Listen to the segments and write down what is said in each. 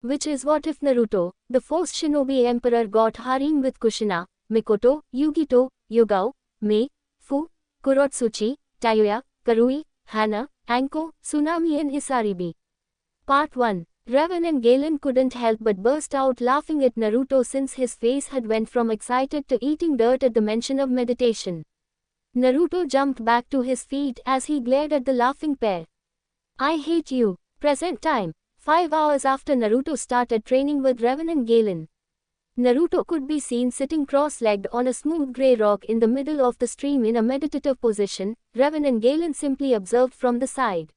Which is what if Naruto, the Force Shinobi Emperor, got harem with Kushina, Mikoto, Yugito, Yugao, Mei, Fu, Kurotsuchi, Tayuya, Karui, Hana, Anko, Tsunami and Hisaribi. Part 1. Revan and Galen couldn't help but burst out laughing at Naruto since his face had went from excited to eating dirt at the mention of meditation. Naruto jumped back to his feet as he glared at the laughing pair. I hate you. Present time. 5 hours after Naruto started training with Revan and Galen. Naruto could be seen sitting cross-legged on a smooth grey rock in the middle of the stream in a meditative position. Revan and Galen simply observed from the side.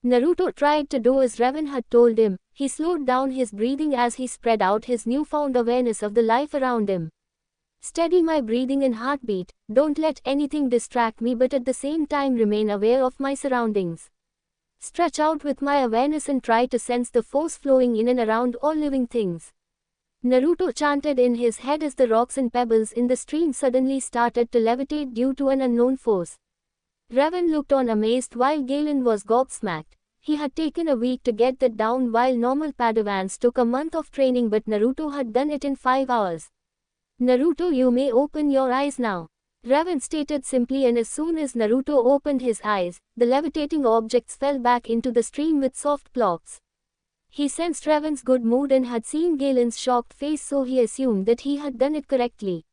Naruto tried to do as Revan had told him. He slowed down his breathing as he spread out his newfound awareness of the life around him. Steady my breathing and heartbeat, don't let anything distract me, but at the same time remain aware of my surroundings. Stretch out with my awareness and try to sense the force flowing in and around all living things. Naruto chanted in his head as the rocks and pebbles in the stream suddenly started to levitate due to an unknown force. Revan looked on amazed while Galen was gobsmacked. He had taken a week to get that down while normal Padawans took a month of training, but Naruto had done it in 5 hours. Naruto, you may open your eyes now. Revan stated simply, and as soon as Naruto opened his eyes, the levitating objects fell back into the stream with soft plops. He sensed Revan's good mood and had seen Galen's shocked face, so he assumed that he had done it correctly.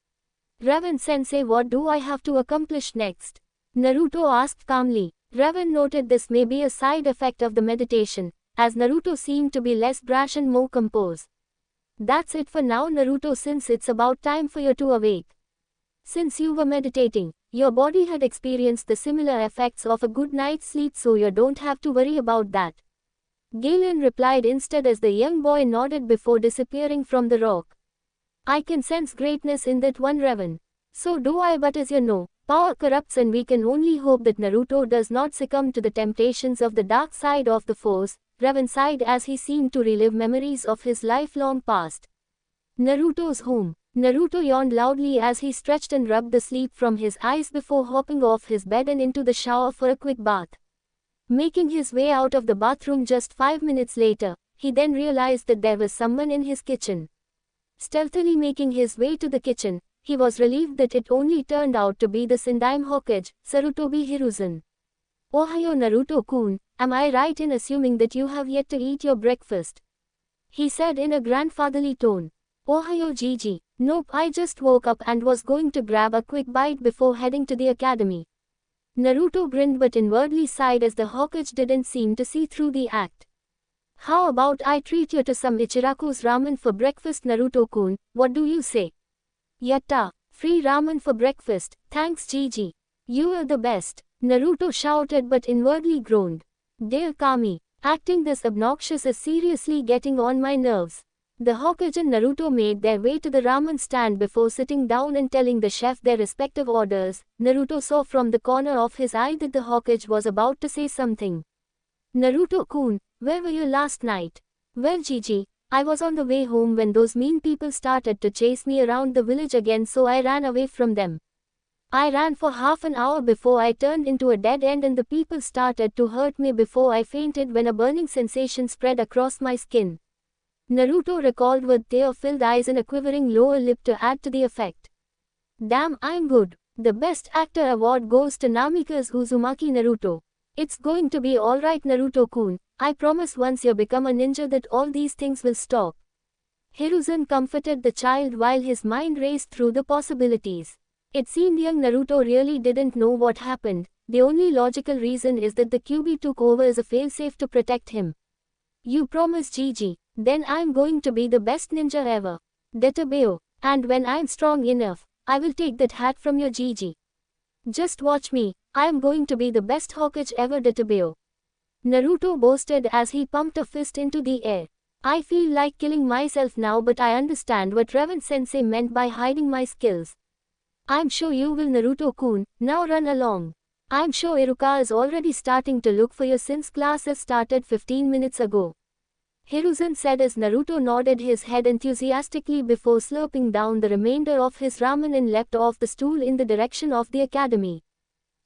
Revan-sensei, what do I have to accomplish next? Naruto asked calmly. Revan noted this may be a side effect of the meditation, as Naruto seemed to be less brash and more composed. That's it for now, Naruto, since it's about time for you to awake. Since you were meditating, your body had experienced the similar effects of a good night's sleep, so you don't have to worry about that. Galen replied instead as the young boy nodded before disappearing from the rock. I can sense greatness in that one, Revan. So do I, but as you know, power corrupts, and we can only hope that Naruto does not succumb to the temptations of the dark side of the Force. Revan sighed as he seemed to relive memories of his lifelong past. Naruto's home. Naruto yawned loudly as he stretched and rubbed the sleep from his eyes before hopping off his bed and into the shower for a quick bath. Making his way out of the bathroom just 5 minutes later, he then realized that there was someone in his kitchen. Stealthily making his way to the kitchen, he was relieved that it only turned out to be the Sendai Hokage, Sarutobi Hiruzen. Ohayo Naruto-kun, am I right in assuming that you have yet to eat your breakfast? He said in a grandfatherly tone. Ohayo Gigi. Nope, I just woke up and was going to grab a quick bite before heading to the academy. Naruto grinned but inwardly sighed as the Hokage didn't seem to see through the act. How about I treat you to some Ichiraku's ramen for breakfast, Naruto-kun, what do you say? Yatta! Free ramen for breakfast, thanks Gigi. You are the best. Naruto shouted but inwardly groaned. Dear Kami, acting this obnoxious is seriously getting on my nerves. The Hokage and Naruto made their way to the ramen stand before sitting down and telling the chef their respective orders. Naruto saw from the corner of his eye that the Hokage was about to say something. Naruto-kun, where were you last night? Well, Gigi, I was on the way home when those mean people started to chase me around the village again, so I ran away from them. I ran for half an hour before I turned into a dead end, and the people started to hurt me before I fainted when a burning sensation spread across my skin. Naruto recalled with tear-filled eyes and a quivering lower lip to add to the effect. Damn, I'm good. The Best Actor award goes to Namikaze Uzumaki. Naruto. It's going to be alright, Naruto-kun. I promise once you become a ninja that all these things will stop. Hiruzen comforted the child while his mind raced through the possibilities. It seemed young Naruto really didn't know what happened. The only logical reason is that the Kyuubi took over as a failsafe to protect him. You promise, Gigi? Then I'm going to be the best ninja ever. Detabeo. And when I'm strong enough, I will take that hat from your Gigi. Just watch me, I am going to be the best Hokage ever, Detabeo. Naruto boasted as he pumped a fist into the air. I feel like killing myself now, but I understand what Revan-sensei meant by hiding my skills. I'm sure you will, Naruto-kun, now run along. I'm sure Iruka is already starting to look for you since classes started 15 minutes ago. Hiruzen said as Naruto nodded his head enthusiastically before slurping down the remainder of his ramen and leapt off the stool in the direction of the academy.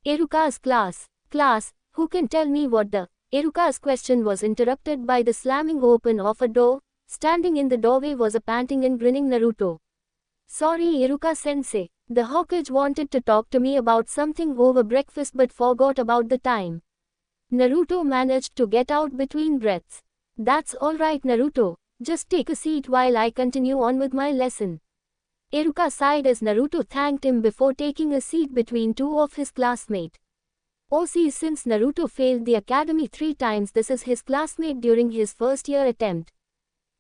Iruka's class. Class, who can tell me what the... Iruka's question was interrupted by the slamming open of a door. Standing in the doorway was a panting and grinning Naruto. Sorry Iruka-sensei, the Hokage wanted to talk to me about something over breakfast but forgot about the time. Naruto managed to get out between breaths. That's alright Naruto, just take a seat while I continue on with my lesson. Iruka sighed as Naruto thanked him before taking a seat between two of his classmates. OC, since Naruto failed the academy 3 times, this is his classmate during his first year attempt.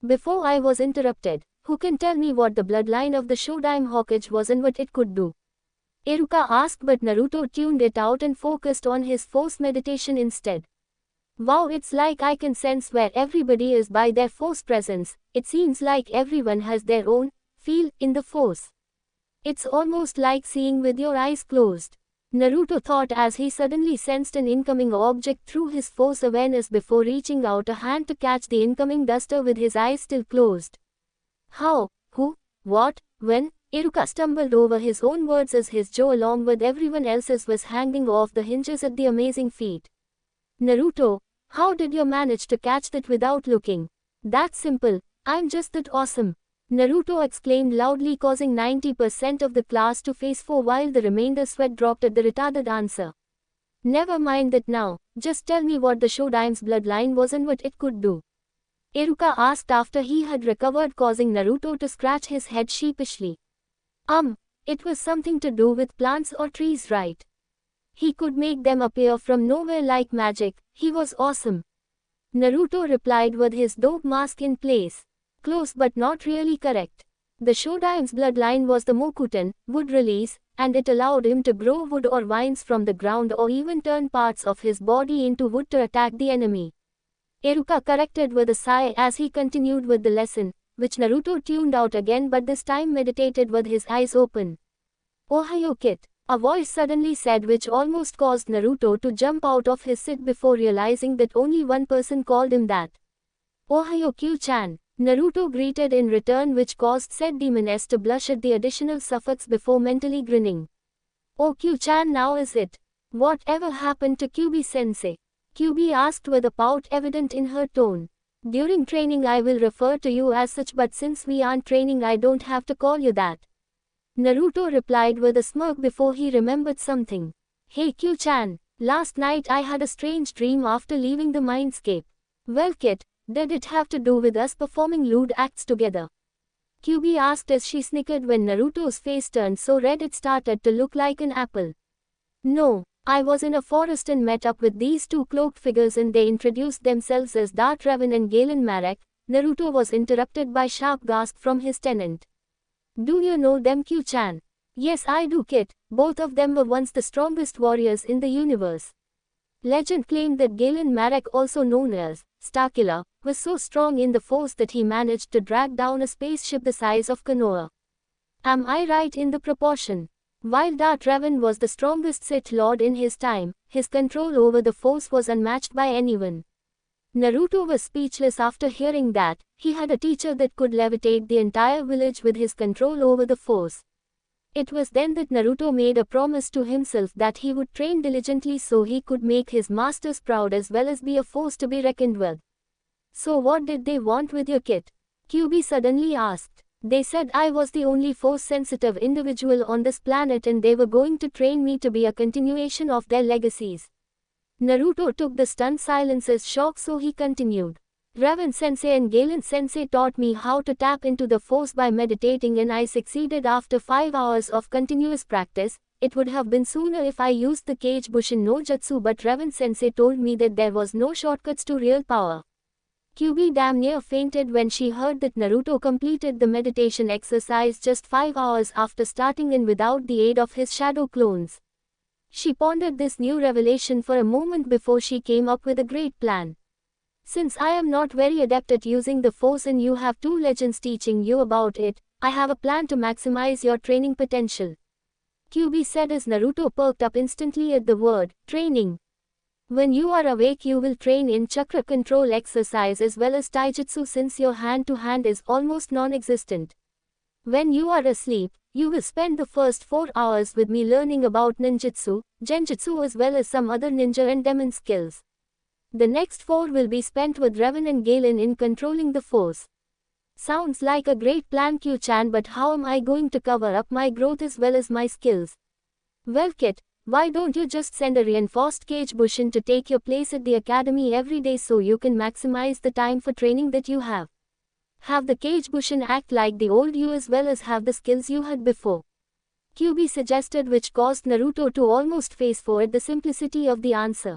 Before I was interrupted, who can tell me what the bloodline of the Shodaime Hokage was and what it could do? Iruka asked, but Naruto tuned it out and focused on his force meditation instead. Wow, it's like I can sense where everybody is by their force presence. It seems like everyone has their own feel in the force. It's almost like seeing with your eyes closed. Naruto thought as he suddenly sensed an incoming object through his force awareness before reaching out a hand to catch the incoming duster with his eyes still closed. How? Who? What? When? Iruka stumbled over his own words as his jaw along with everyone else's was hanging off the hinges at the amazing feat. Naruto, how did you manage to catch that without looking? That's simple, I'm just that awesome. Naruto exclaimed loudly, causing 90% of the class to face 4 while the remainder sweat dropped at the retarded answer. Never mind that now, just tell me what the Shodaime's bloodline was and what it could do. Iruka asked after he had recovered, causing Naruto to scratch his head sheepishly. It was something to do with plants or trees, right? He could make them appear from nowhere like magic. He was awesome. Naruto replied with his dope mask in place. Close but not really correct. The Shodaime's bloodline was the Mokuton, wood release, and it allowed him to grow wood or vines from the ground or even turn parts of his body into wood to attack the enemy. Iruka corrected with a sigh as he continued with the lesson, which Naruto tuned out again but this time meditated with his eyes open. Ohayo Kit, a voice suddenly said, which almost caused Naruto to jump out of his seat before realizing that only one person called him that. Ohayo Q-chan. Naruto greeted in return, which caused said demoness to blush at the additional suffix before mentally grinning. Oh, Q-chan, now is it? Whatever happened to Kyuubi-sensei? Kyuubi asked with a pout evident in her tone. During training I will refer to you as such, but since we aren't training I don't have to call you that. Naruto replied with a smirk before he remembered something. Hey Q-chan, last night I had a strange dream after leaving the mindscape. Well Kit, did it have to do with us performing lewd acts together? Kyuubi asked as she snickered when Naruto's face turned so red it started to look like an apple. No, I was in a forest and met up with these 2 cloaked figures and they introduced themselves as Dart Raven and Galen Marek. Naruto was interrupted by sharp gasp from his tenant. Do you know them, Q-chan? Yes I do Kit, both of them were once the strongest warriors in the universe. Legend claimed that Galen Marek, also known as Starkiller, was so strong in the force that he managed to drag down a spaceship the size of Konoha. Am I right in the proportion? While Dart Raven was the strongest Sith Lord in his time, his control over the force was unmatched by anyone. Naruto was speechless after hearing that. He had a teacher that could levitate the entire village with his control over the force. It was then that Naruto made a promise to himself that he would train diligently so he could make his masters proud as well as be a force to be reckoned with. So what did they want with your kit? Kyuubi suddenly asked. They said I was the only force-sensitive individual on this planet and they were going to train me to be a continuation of their legacies. Naruto took the stunned silence as shock, so he continued. Raven-sensei and Galen-sensei taught me how to tap into the force by meditating and I succeeded after 5 hours of continuous practice. It would have been sooner if I used the Kage Bushin no Jutsu, but Raven-sensei told me that there was no shortcuts to real power. Kyuubi damn near fainted when she heard that Naruto completed the meditation exercise just 5 hours after starting and without the aid of his shadow clones. She pondered this new revelation for a moment before she came up with a great plan. Since I am not very adept at using the force and you have 2 legends teaching you about it, I have a plan to maximize your training potential. Kyuubi said as Naruto perked up instantly at the word, training. When you are awake you will train in chakra control exercise as well as taijutsu since your hand-to-hand is almost non-existent. When you are asleep, you will spend the first 4 hours with me learning about ninjutsu, genjutsu as well as some other ninja and demon skills. The next 4 will be spent with Raven and Galen in controlling the force. Sounds like a great plan, Q-chan, but how am I going to cover up my growth as well as my skills? Well, Kit, why don't you just send a reinforced Cage Bushin to take your place at the academy every day so you can maximize the time for training that you have? Have the Cage Bushin act like the old you as well as have the skills you had before. QB suggested, which caused Naruto to almost face forward the simplicity of the answer.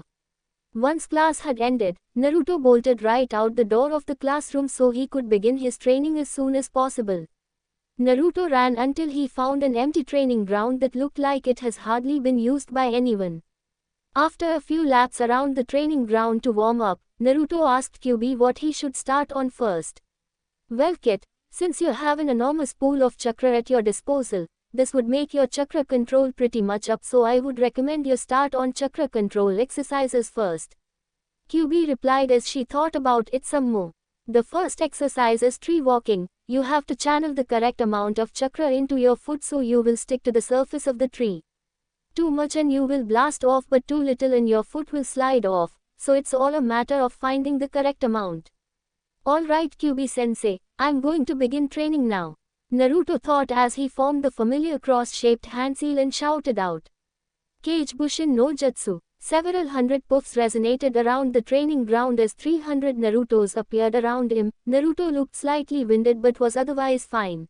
Once class had ended, Naruto bolted right out the door of the classroom so he could begin his training as soon as possible. Naruto ran until he found an empty training ground that looked like it has hardly been used by anyone. After a few laps around the training ground to warm up, Naruto asked QB what he should start on first. Well, Kit, since you have an enormous pool of chakra at your disposal, this would make your chakra control pretty much up, so I would recommend you start on chakra control exercises first. QB replied as she thought about it some more. The first exercise is tree walking. You have to channel the correct amount of chakra into your foot so you will stick to the surface of the tree. Too much and you will blast off, but too little and your foot will slide off, so it's all a matter of finding the correct amount. Alright, QB sensei, I'm going to begin training now, Naruto thought as he formed the familiar cross-shaped hand seal and shouted out. Cage Bushin no Jutsu. Several hundred puffs resonated around the training ground as 300 Narutos appeared around him. Naruto looked slightly winded but was otherwise fine.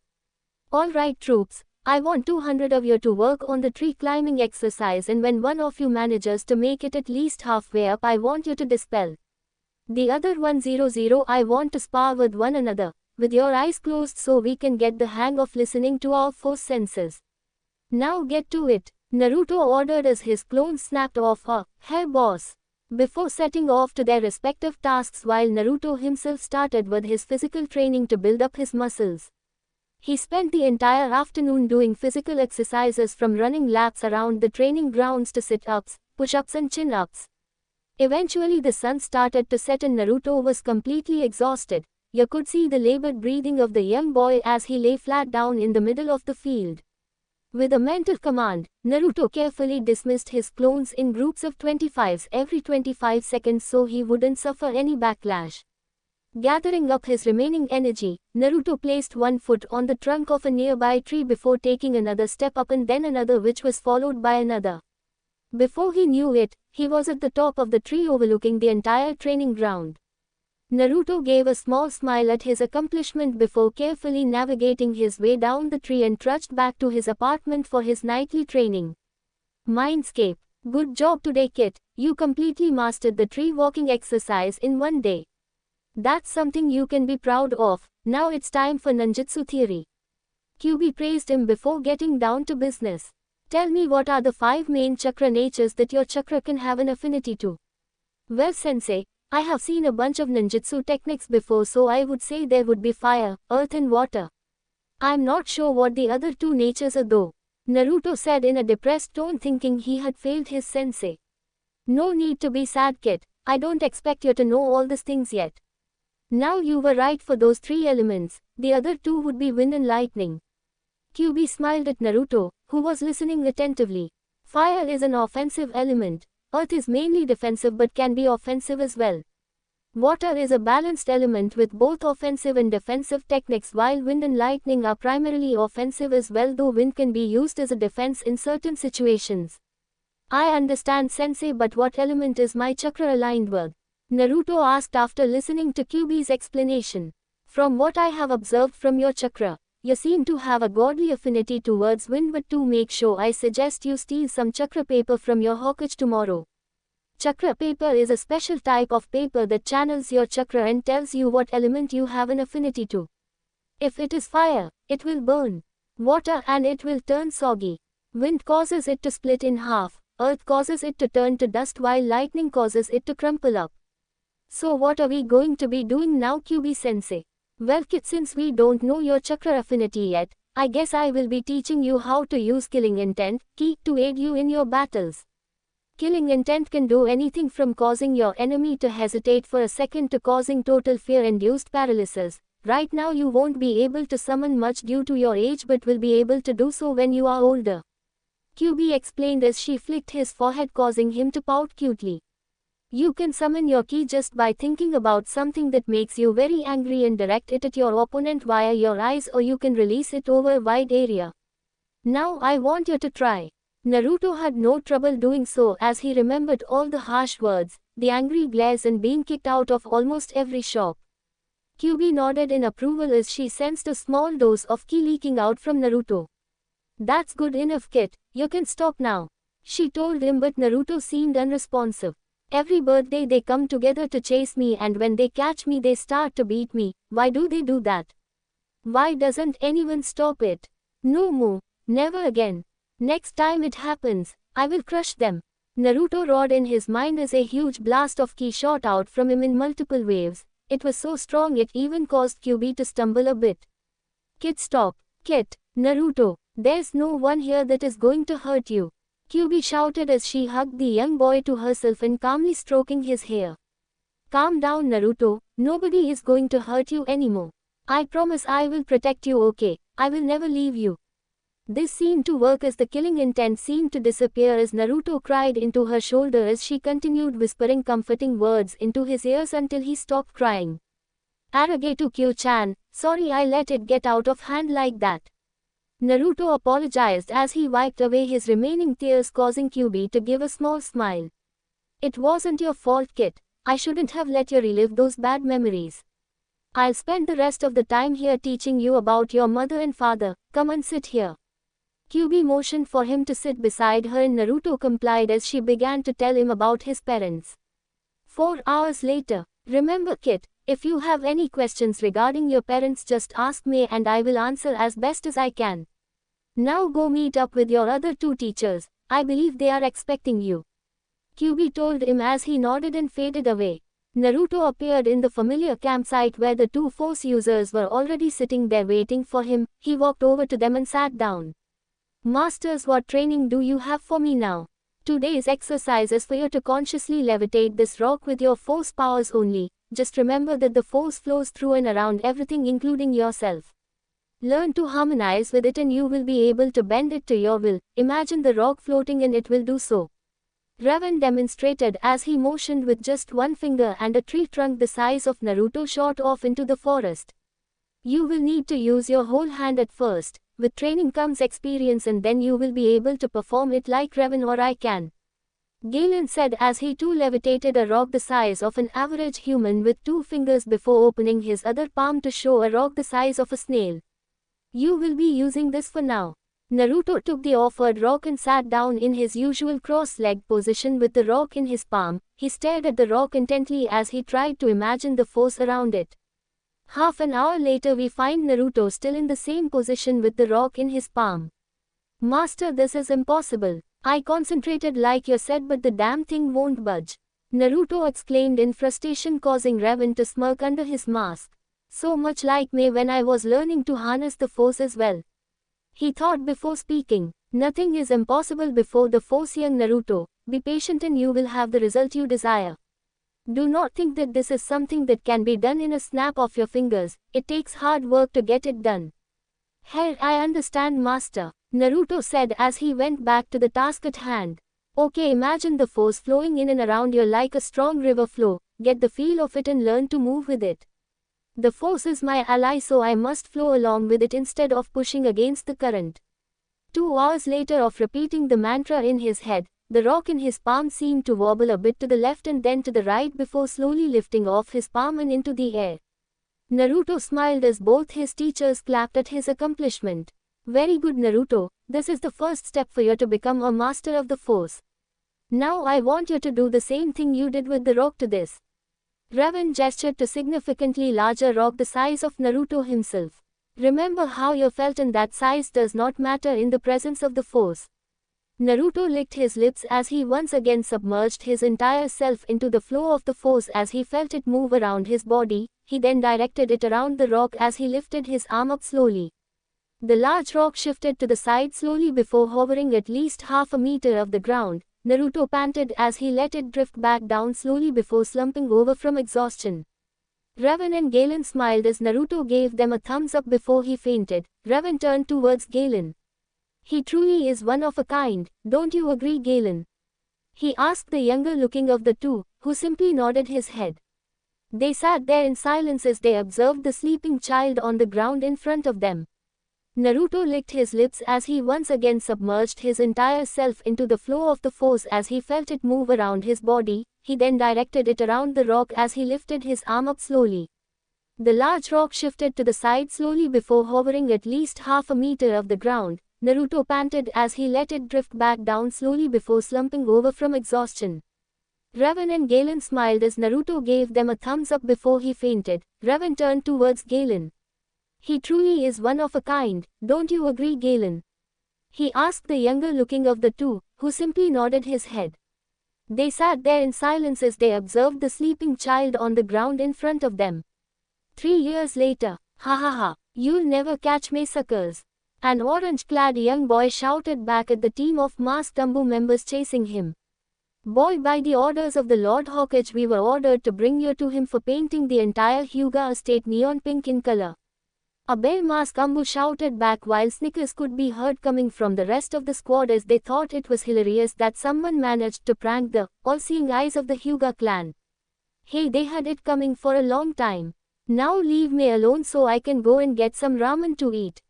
Alright troops, I want 200 of you to work on the tree climbing exercise, and when one of you manages to make it at least halfway up, I want you to dispel. The other 100, I want to spar with one another, with your eyes closed so we can get the hang of listening to our four senses. Now get to it, Naruto ordered as his clones snapped off her hair boss. Before setting off to their respective tasks, while Naruto himself started with his physical training to build up his muscles. He spent the entire afternoon doing physical exercises, from running laps around the training grounds to sit-ups, push-ups and chin-ups. Eventually the sun started to set and Naruto was completely exhausted. You could see the labored breathing of the young boy as he lay flat down in the middle of the field. With a mental command, Naruto carefully dismissed his clones in groups of 25s every 25 seconds so he wouldn't suffer any backlash. Gathering up his remaining energy, Naruto placed one foot on the trunk of a nearby tree before taking another step up and then another, which was followed by another. Before he knew it, he was at the top of the tree overlooking the entire training ground. Naruto gave a small smile at his accomplishment before carefully navigating his way down the tree and trudged back to his apartment for his nightly training. Mindscape. Good job today, Kit. You completely mastered the tree walking exercise in one day. That's something you can be proud of. Now it's time for Ninjutsu theory. QB praised him before getting down to business. Tell me, what are the 5 main chakra natures that your chakra can have an affinity to? Well, sensei, I have seen a bunch of ninjutsu techniques before, so I would say there would be fire, earth and water. I'm not sure what the other 2 natures are though, Naruto said in a depressed tone, thinking he had failed his sensei. No need to be sad, Kid. I don't expect you to know all these things yet. Now you were right for those 3 elements, the other 2 would be wind and lightning. QB smiled at Naruto, who was listening attentively. Fire is an offensive element. Earth is mainly defensive but can be offensive as well. Water is a balanced element with both offensive and defensive techniques, while wind and lightning are primarily offensive as well, though wind can be used as a defense in certain situations. I understand, sensei, but what element is my chakra aligned with? Naruto asked after listening to QB's explanation. From what I have observed from your chakra, you seem to have a godly affinity towards wind, but to make sure, I suggest you steal some chakra paper from your Hokage tomorrow. Chakra paper is a special type of paper that channels your chakra and tells you what element you have an affinity to. If it is fire, it will burn. Water, and it will turn soggy. Wind causes it to split in half. Earth causes it to turn to dust, while lightning causes it to crumple up. So what are we going to be doing now, QB sensei? Well, Kid, since we don't know your chakra affinity yet, I guess I will be teaching you how to use Killing Intent, Ki, to aid you in your battles. Killing Intent can do anything from causing your enemy to hesitate for a second to causing total fear-induced paralysis. Right now you won't be able to summon much due to your age, but will be able to do so when you are older. QB explained as she flicked his forehead, causing him to pout cutely. You can summon your ki just by thinking about something that makes you very angry and direct it at your opponent via your eyes, or you can release it over a wide area. Now I want you to try. Naruto had no trouble doing so as he remembered all the harsh words, the angry glares and being kicked out of almost every shop. Kyuubi nodded in approval as she sensed a small dose of ki leaking out from Naruto. That's good enough, kid, you can stop now, she told him, but Naruto seemed unresponsive. Every birthday they come together to chase me, and when they catch me they start to beat me. Why do they do that? Why doesn't anyone stop it? No more, never again. Next time it happens, I will crush them. Naruto roared in his mind as a huge blast of ki shot out from him in multiple waves. It was so strong it even caused Kyuubi to stumble a bit. Kid, stop. Kid, Naruto, there's no one here that is going to hurt you, Kyuubi shouted as she hugged the young boy to herself and calmly stroking his hair. Calm down, Naruto, nobody is going to hurt you anymore. I promise I will protect you, okay? I will never leave you. This seemed to work as the killing intent seemed to disappear as Naruto cried into her shoulder as she continued whispering comforting words into his ears until he stopped crying. Arigato, Kyo-chan, sorry I let it get out of hand like that. Naruto apologized as he wiped away his remaining tears, causing Kyuubi to give a small smile. It wasn't your fault, kid. I shouldn't have let you relive those bad memories. I'll spend the rest of the time here teaching you about your mother and father. Come and sit here. Kyuubi motioned for him to sit beside her and Naruto complied as she began to tell him about his parents. 4 hours later. Remember, kid, if you have any questions regarding your parents, just ask me and I will answer as best as I can. Now go meet up with your other 2 teachers, I believe they are expecting you. Kyuubi told him as he nodded and faded away. Naruto appeared in the familiar campsite where the 2 force users were already sitting there waiting for him. He walked over to them and sat down. Masters, what training do you have for me now? Today's exercise is for you to consciously levitate this rock with your force powers only. Just remember that the force flows through and around everything, including yourself. Learn to harmonize with it and you will be able to bend it to your will. Imagine the rock floating and it will do so. Raven demonstrated as he motioned with just one finger and a tree trunk the size of Naruto shot off into the forest. You will need to use your whole hand at first. With training comes experience and then you will be able to perform it like Raven or I can. Galen said as he too levitated a rock the size of an average human with 2 fingers before opening his other palm to show a rock the size of a snail. You will be using this for now. Naruto took the offered rock and sat down in his usual cross-legged position with the rock in his palm. He stared at the rock intently as he tried to imagine the force around it. Half an hour later we find Naruto still in the same position with the rock in his palm. Master, this is impossible. I concentrated like you said, but the damn thing won't budge. Naruto exclaimed in frustration, causing Raven to smirk under his mask. So much like me when I was learning to harness the force as well. He thought before speaking. Nothing is impossible before the force, young Naruto. Be patient and you will have the result you desire. Do not think that this is something that can be done in a snap of your fingers. It takes hard work to get it done. Hey, I understand, Master, Naruto said as he went back to the task at hand. Okay, imagine the force flowing in and around you like a strong river flow. Get the feel of it and learn to move with it. The force is my ally, so I must flow along with it instead of pushing against the current. 2 hours later of repeating the mantra in his head, the rock in his palm seemed to wobble a bit to the left and then to the right before slowly lifting off his palm and into the air. Naruto smiled as both his teachers clapped at his accomplishment. Very good, Naruto, this is the first step for you to become a master of the force. Now I want you to do the same thing you did with the rock to this. Raven gestured to significantly larger rock the size of Naruto himself. Remember how you felt, and that size does not matter in the presence of the force. Naruto licked his lips as he once again submerged his entire self into the flow of the force as he felt it move around his body. He then directed it around the rock as he lifted his arm up slowly. The large rock shifted to the side slowly before hovering at least half a meter off the ground. Naruto panted as he let it drift back down slowly before slumping over from exhaustion. Raven and Galen smiled as Naruto gave them a thumbs up before he fainted. Raven turned towards Galen. He truly is one of a kind, don't you agree, Galen? He asked the younger looking of the 2. who simply nodded his head. They sat there in silence as they observed the sleeping child on the ground in front of them. Naruto licked his lips as he once again submerged his entire self into the flow of the force as he felt it move around his body. He then directed it around the rock as he lifted his arm up slowly. The large rock shifted to the side slowly before hovering at least half a meter off the ground. Naruto panted as he let it drift back down slowly before slumping over from exhaustion. Raven and Galen smiled as Naruto gave them a thumbs up before he fainted. Raven turned towards Galen. "He truly is one of a kind, don't you agree, Galen?" he asked the younger looking of the two, who simply nodded his head. They sat there in silence as they observed the sleeping child on the ground in front of them. 3 years later, "Ha ha ha, you'll never catch me, suckers!" an orange-clad young boy shouted back at the team of masked Ambu members chasing him. "Boy, by the orders of the Lord Hokage, we were ordered to bring you to him for painting the entire Hyuga estate neon pink in color." A bear mask Ambu shouted back while snickers could be heard coming from the rest of the squad as they thought it was hilarious that someone managed to prank the all-seeing eyes of the Hyuga clan. Hey, they had it coming for a long time. Now leave me alone so I can go and get some ramen to eat.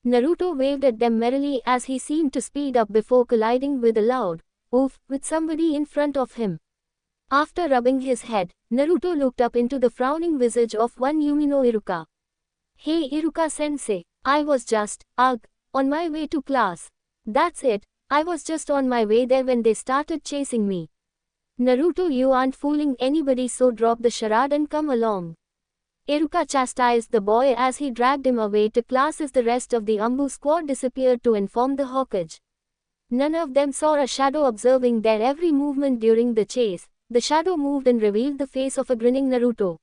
Naruto waved at them merrily as he seemed to speed up before colliding with a loud oof with somebody in front of him. After rubbing his head, Naruto looked up into the frowning visage of one Yumino Iruka. "Hey Iruka-sensei, I was just, on my way to class. That's it, I was just on my way there when they started chasing me." "Naruto, you aren't fooling anybody, so drop the charade and come along." Iruka chastised the boy as he dragged him away to class as the rest of the Ambu squad disappeared to inform the Hokage. None of them saw a shadow observing their every movement during the chase. The shadow moved and revealed the face of a grinning Naruto.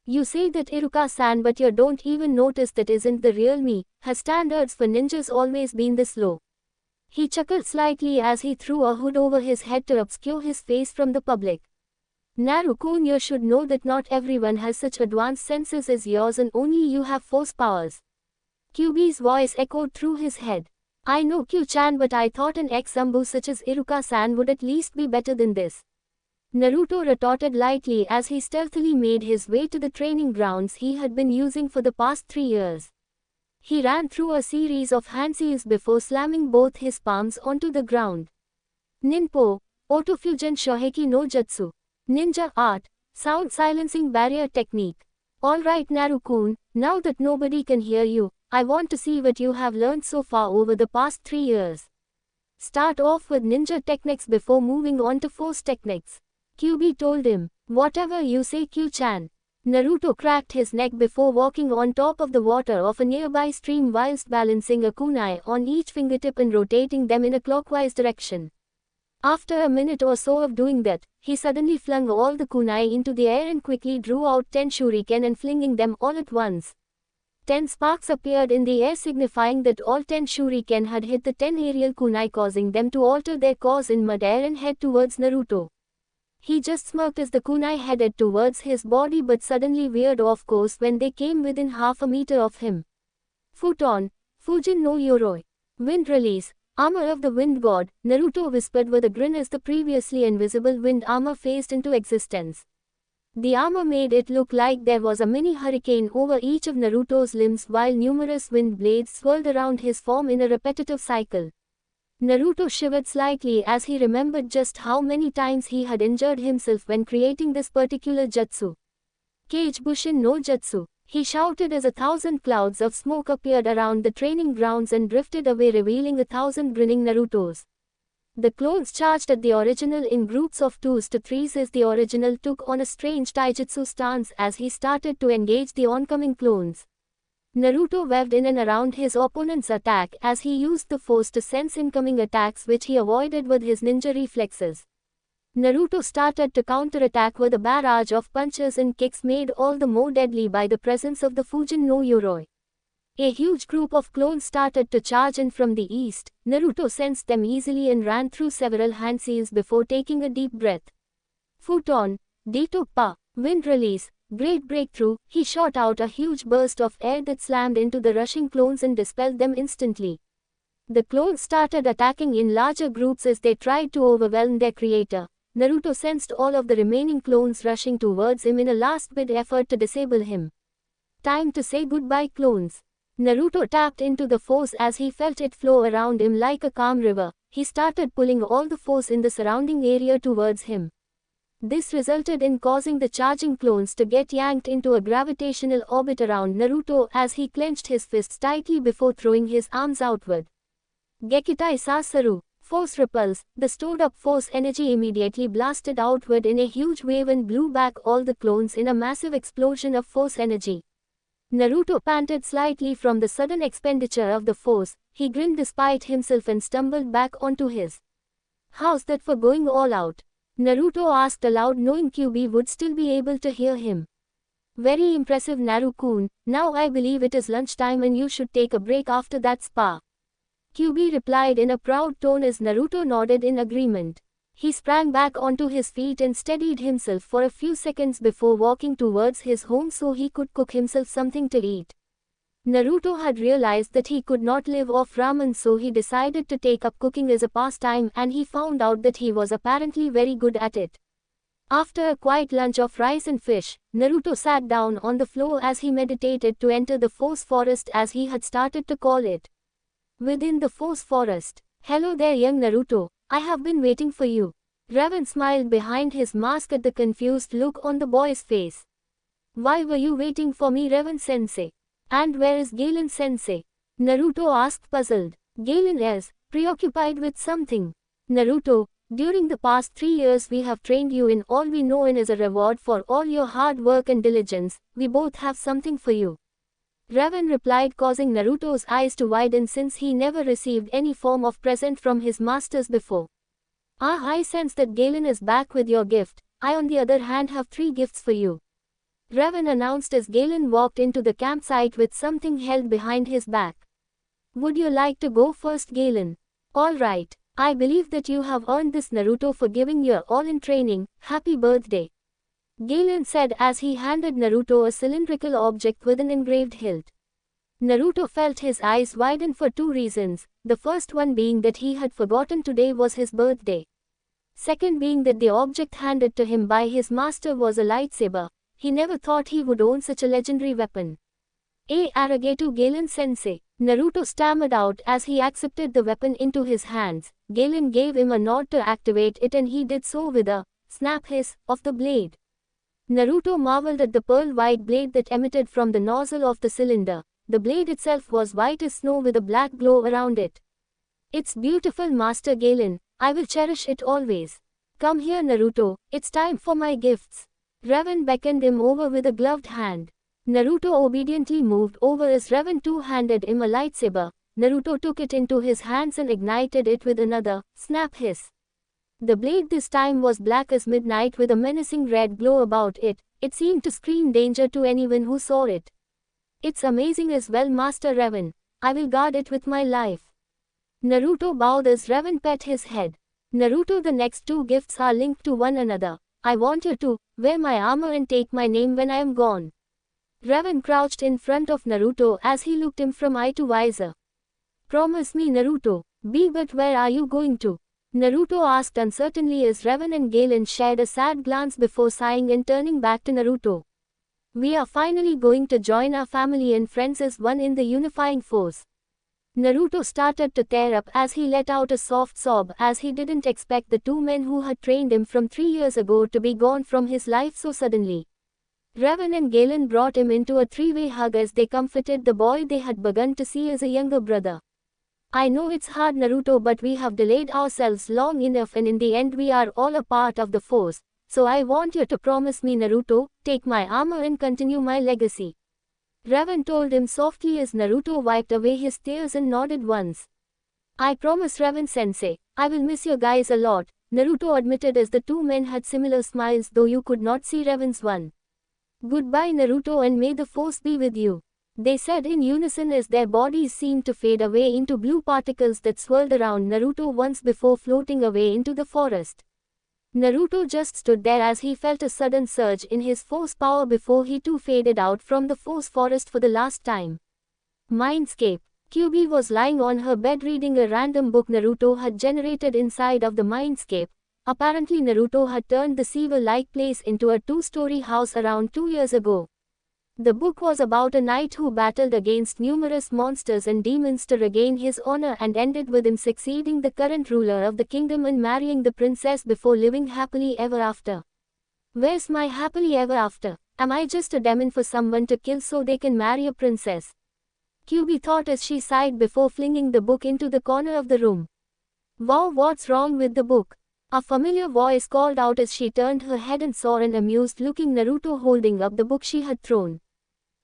"You say that, Iruka-san, but you don't even notice that isn't the real me. Has standards for ninjas always been this low?" He chuckled slightly as he threw a hood over his head to obscure his face from the public. "Naru-kun, you should know that not everyone has such advanced senses as yours and only you have force powers." Kyuubi's voice echoed through his head. "I know, Kyu-chan, but I thought an ex-Ambu such as Iruka-san would at least be better than this." Naruto retorted lightly as he stealthily made his way to the training grounds he had been using for the past 3 years. He ran through a series of handseals before slamming both his palms onto the ground. "Ninpo, Autofusion Shoheki no Jutsu. Ninja art, sound silencing barrier technique. Alright Naru-kun, now that nobody can hear you, I want to see what you have learned so far over the past 3 years. Start off with ninja techniques before moving on to force techniques," Kyuubi told him. "Whatever you say, Kyu-chan." Naruto cracked his neck before walking on top of the water of a nearby stream whilst balancing a kunai on each fingertip and rotating them in a clockwise direction. After a minute or so of doing that, he suddenly flung all the kunai into the air and quickly drew out 10 shuriken and flinging them all at once. 10 sparks appeared in the air, signifying that all 10 shuriken had hit the 10 aerial kunai, causing them to alter their course in mid-air and head towards Naruto. He just smirked as the kunai headed towards his body but suddenly veered off course when they came within half a meter of him. "Futon, Fujin no Yoroi. Wind release, armor of the wind god," Naruto whispered with a grin as the previously invisible wind armor phased into existence. The armor made it look like there was a mini hurricane over each of Naruto's limbs while numerous wind blades swirled around his form in a repetitive cycle. Naruto shivered slightly as he remembered just how many times he had injured himself when creating this particular jutsu. "Kage Bushin no Jutsu," he shouted as 1,000 clouds of smoke appeared around the training grounds and drifted away, revealing 1,000 grinning Narutos. The clones charged at the original in groups of 2s to 3s as the original took on a strange taijutsu stance as he started to engage the oncoming clones. Naruto waved in and around his opponent's attack as he used the force to sense incoming attacks, which he avoided with his ninja reflexes. Naruto started to counterattack with a barrage of punches and kicks made all the more deadly by the presence of the Fujin no Yoroi. A huge group of clones started to charge in from the east. Naruto sensed them easily and ran through several handseals before taking a deep breath. "Futon, Daito Pa, wind release, great breakthrough," he shot out a huge burst of air that slammed into the rushing clones and dispelled them instantly. The clones started attacking in larger groups as they tried to overwhelm their creator. Naruto sensed all of the remaining clones rushing towards him in a last-bid effort to disable him. Time to say goodbye, clones. Naruto tapped into the force as he felt it flow around him like a calm river. He started pulling all the force in the surrounding area towards him. This resulted in causing the charging clones to get yanked into a gravitational orbit around Naruto as he clenched his fists tightly before throwing his arms outward. Gekitai Sasaru. Force repulse. The stored-up force energy immediately blasted outward in a huge wave and blew back all the clones in a massive explosion of force energy. Naruto panted slightly from the sudden expenditure of the force. He grinned despite himself and stumbled back onto his. "How's that for going all out?" Naruto asked aloud, knowing Kyuubi would still be able to hear him. "Very impressive, Naru-kun. Now I believe it is lunchtime and you should take a break after that spa." Kyuubi replied in a proud tone as Naruto nodded in agreement. He sprang back onto his feet and steadied himself for a few seconds before walking towards his home so he could cook himself something to eat. Naruto had realized that he could not live off ramen, so he decided to take up cooking as a pastime, and he found out that he was apparently very good at it. After a quiet lunch of rice and fish, Naruto sat down on the floor as he meditated to enter the Force Forest, as he had started to call it. Within the Force Forest. "Hello there, young Naruto. I have been waiting for you." Raven smiled behind his mask at the confused look on the boy's face. "Why were you waiting for me, Raven-sensei? And where is Galen-sensei?" Naruto asked, puzzled. "Galen is preoccupied with something. Naruto, during the past 3 years we have trained you in all we know, and as a reward for all your hard work and diligence, we both have something for you." Raven replied, causing Naruto's eyes to widen since he never received any form of present from his masters before. "Ah, I sense that Galen is back with your gift. I on the other hand have 3 gifts for you," Raven announced as Galen walked into the campsite with something held behind his back. "Would you like to go first, Galen?" "All right. I believe that you have earned this, Naruto, for giving your all in training. Happy birthday," Galen said as he handed Naruto a cylindrical object with an engraved hilt. Naruto felt his eyes widen for 2 reasons, the first one being that he had forgotten today was his birthday. Second being that the object handed to him by his master was a lightsaber. He never thought he would own such a legendary weapon. "Arigato, Galen-sensei," Naruto stammered out as he accepted the weapon into his hands. Galen gave him a nod to activate it, and he did so with a snap hiss of the blade. Naruto marveled at the pearl-white blade that emitted from the nozzle of the cylinder. The blade itself was white as snow with a black glow around it. "It's beautiful, Master Galen. I will cherish it always. Come here, Naruto. It's time for my gifts." Raven beckoned him over with a gloved hand. Naruto obediently moved over as Raven too handed him a lightsaber. Naruto took it into his hands and ignited it with another snap hiss. The blade this time was black as midnight with a menacing red glow about it. It seemed to scream danger to anyone who saw it. "It's amazing as well, Master Raven. I will guard it with my life." Naruto bowed as Raven pet his head. "Naruto, the next 2 gifts are linked to one another. I want you to wear my armor and take my name when I am gone." Raven crouched in front of Naruto as he looked him from eye to visor. "Promise me, Naruto." But where are you going to?" Naruto asked uncertainly as Raven and Galen shared a sad glance before sighing and turning back to Naruto. "We are finally going to join our family and friends as one in the unifying force." Naruto started to tear up as he let out a soft sob, as he didn't expect the 2 men who had trained him from 3 years ago to be gone from his life so suddenly. Raven and Galen brought him into a 3-way hug as they comforted the boy they had begun to see as a younger brother. "I know it's hard, Naruto, but we have delayed ourselves long enough, and in the end we are all a part of the force. So I want you to promise me, Naruto, take my armor and continue my legacy." Raven told him softly as Naruto wiped away his tears and nodded once. "I promise, Raven-sensei. I will miss you guys a lot," Naruto admitted as the 2 men had similar smiles, though you could not see Raven's one. "Goodbye, Naruto, and may the force be with you," they said in unison as their bodies seemed to fade away into blue particles that swirled around Naruto once before floating away into the forest. Naruto just stood there as he felt a sudden surge in his force power before he too faded out from the force forest for the last time. Mindscape. Kyuubi was lying on her bed reading a random book Naruto had generated inside of the Mindscape. Apparently Naruto had turned the Sewer-like place into a two-story house around 2 years ago. The book was about a knight who battled against numerous monsters and demons to regain his honor and ended with him succeeding the current ruler of the kingdom and marrying the princess before living happily ever after. Where's my happily ever after? Am I just a demon for someone to kill so they can marry a princess? Kyuubi thought as she sighed before flinging the book into the corner of the room. Wow, what's wrong with the book? A familiar voice called out as she turned her head and saw an amused-looking Naruto holding up the book she had thrown.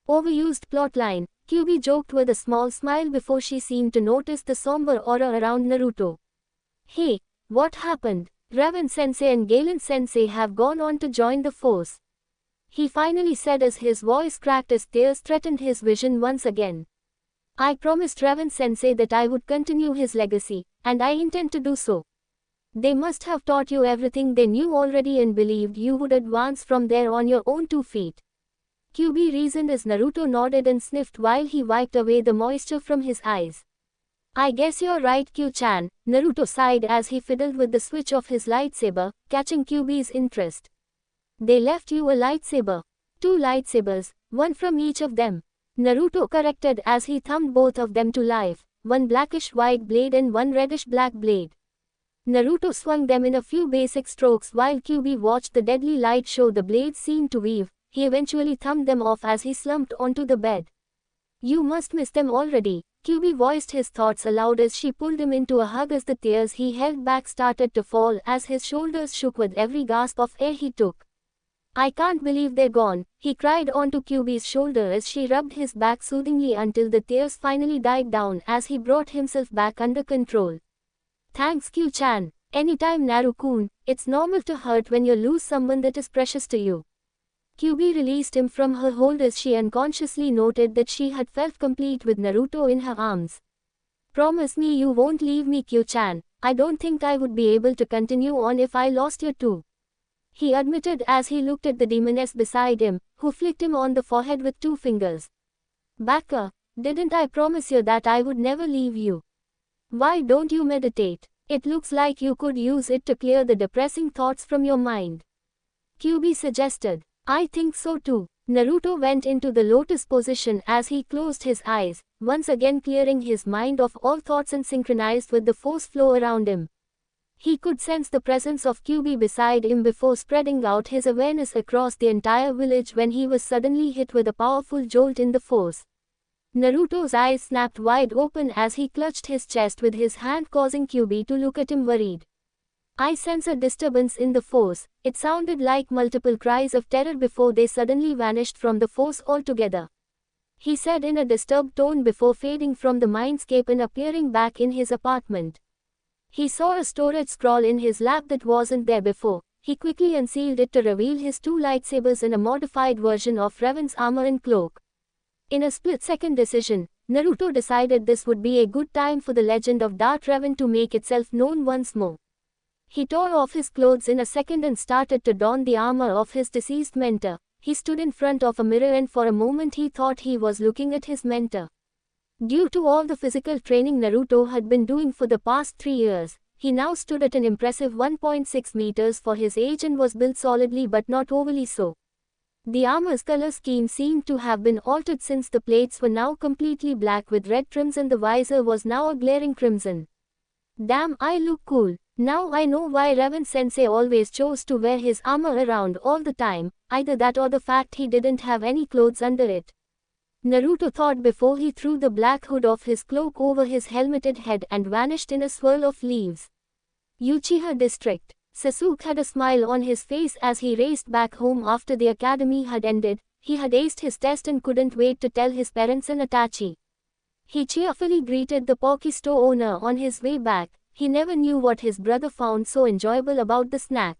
Overused plotline, Kyuubi joked with a small smile before she seemed to notice the somber aura around Naruto. Hey, what happened? Raven-sensei and Galen-sensei have gone on to join the force. He finally said as his voice cracked as tears threatened his vision once again. I promised Raven-sensei that I would continue his legacy, and I intend to do so. They must have taught you everything they knew already and believed you would advance from there on your own 2 feet. Kyuubi reasoned as Naruto nodded and sniffed while he wiped away the moisture from his eyes. I guess you're right, Kyu-chan, Naruto sighed as he fiddled with the switch of his lightsaber, catching Kyuubi's interest. They left you a lightsaber. 2 lightsabers, one from each of them. Naruto corrected as he thumbed both of them to life, one blackish-white blade and one reddish-black blade. Naruto swung them in a few basic strokes while Kyuubi watched the deadly light show the blades seemed to weave. He eventually thumbed them off as he slumped onto the bed. You must miss them already. Kyuubi voiced his thoughts aloud as she pulled him into a hug as the tears he held back started to fall as his shoulders shook with every gasp of air he took. I can't believe they're gone, he cried onto Kyuubi's shoulder as she rubbed his back soothingly until the tears finally died down as he brought himself back under control. Thanks Kyu-chan. Anytime Naru-kun, it's normal to hurt when you lose someone that is precious to you. Kyuubi released him from her hold as she unconsciously noted that she had felt complete with Naruto in her arms. Promise me you won't leave me, Kyu-chan. I don't think I would be able to continue on if I lost you too. He admitted as he looked at the demoness beside him, who flicked him on the forehead with 2 fingers. Baka, didn't I promise you that I would never leave you? Why don't you meditate? It looks like you could use it to clear the depressing thoughts from your mind. Kyuubi suggested. I think so too. Naruto went into the lotus position as he closed his eyes, once again clearing his mind of all thoughts and synchronized with the force flow around him. He could sense the presence of Kyuubi beside him before spreading out his awareness across the entire village when he was suddenly hit with a powerful jolt in the force. Naruto's eyes snapped wide open as he clutched his chest with his hand, causing Kyuubi to look at him worried. I sense a disturbance in the force. It sounded like multiple cries of terror before they suddenly vanished from the force altogether. He said in a disturbed tone before fading from the mindscape and appearing back in his apartment. He saw a storage scroll in his lap that wasn't there before. He quickly unsealed it to reveal his 2 lightsabers and a modified version of Raven's armor and cloak. In a split-second decision, Naruto decided this would be a good time for the legend of Dark Raven to make itself known once more. He tore off his clothes in a second and started to don the armor of his deceased mentor. He stood in front of a mirror and for a moment he thought he was looking at his mentor. Due to all the physical training Naruto had been doing for the past 3 years, he now stood at an impressive 1.6 meters for his age and was built solidly but not overly so. The armor's color scheme seemed to have been altered since the plates were now completely black with red trims and the visor was now a glaring crimson. Damn, I look cool. Now I know why Raven-sensei always chose to wear his armor around all the time, either that or the fact he didn't have any clothes under it. Naruto thought before he threw the black hood of his cloak over his helmeted head and vanished in a swirl of leaves. Uchiha District. Sasuke had a smile on his face as he raced back home after the academy had ended. He had aced his test and couldn't wait to tell his parents and Itachi. He cheerfully greeted the Poke store owner on his way back. He never knew what his brother found so enjoyable about the snack.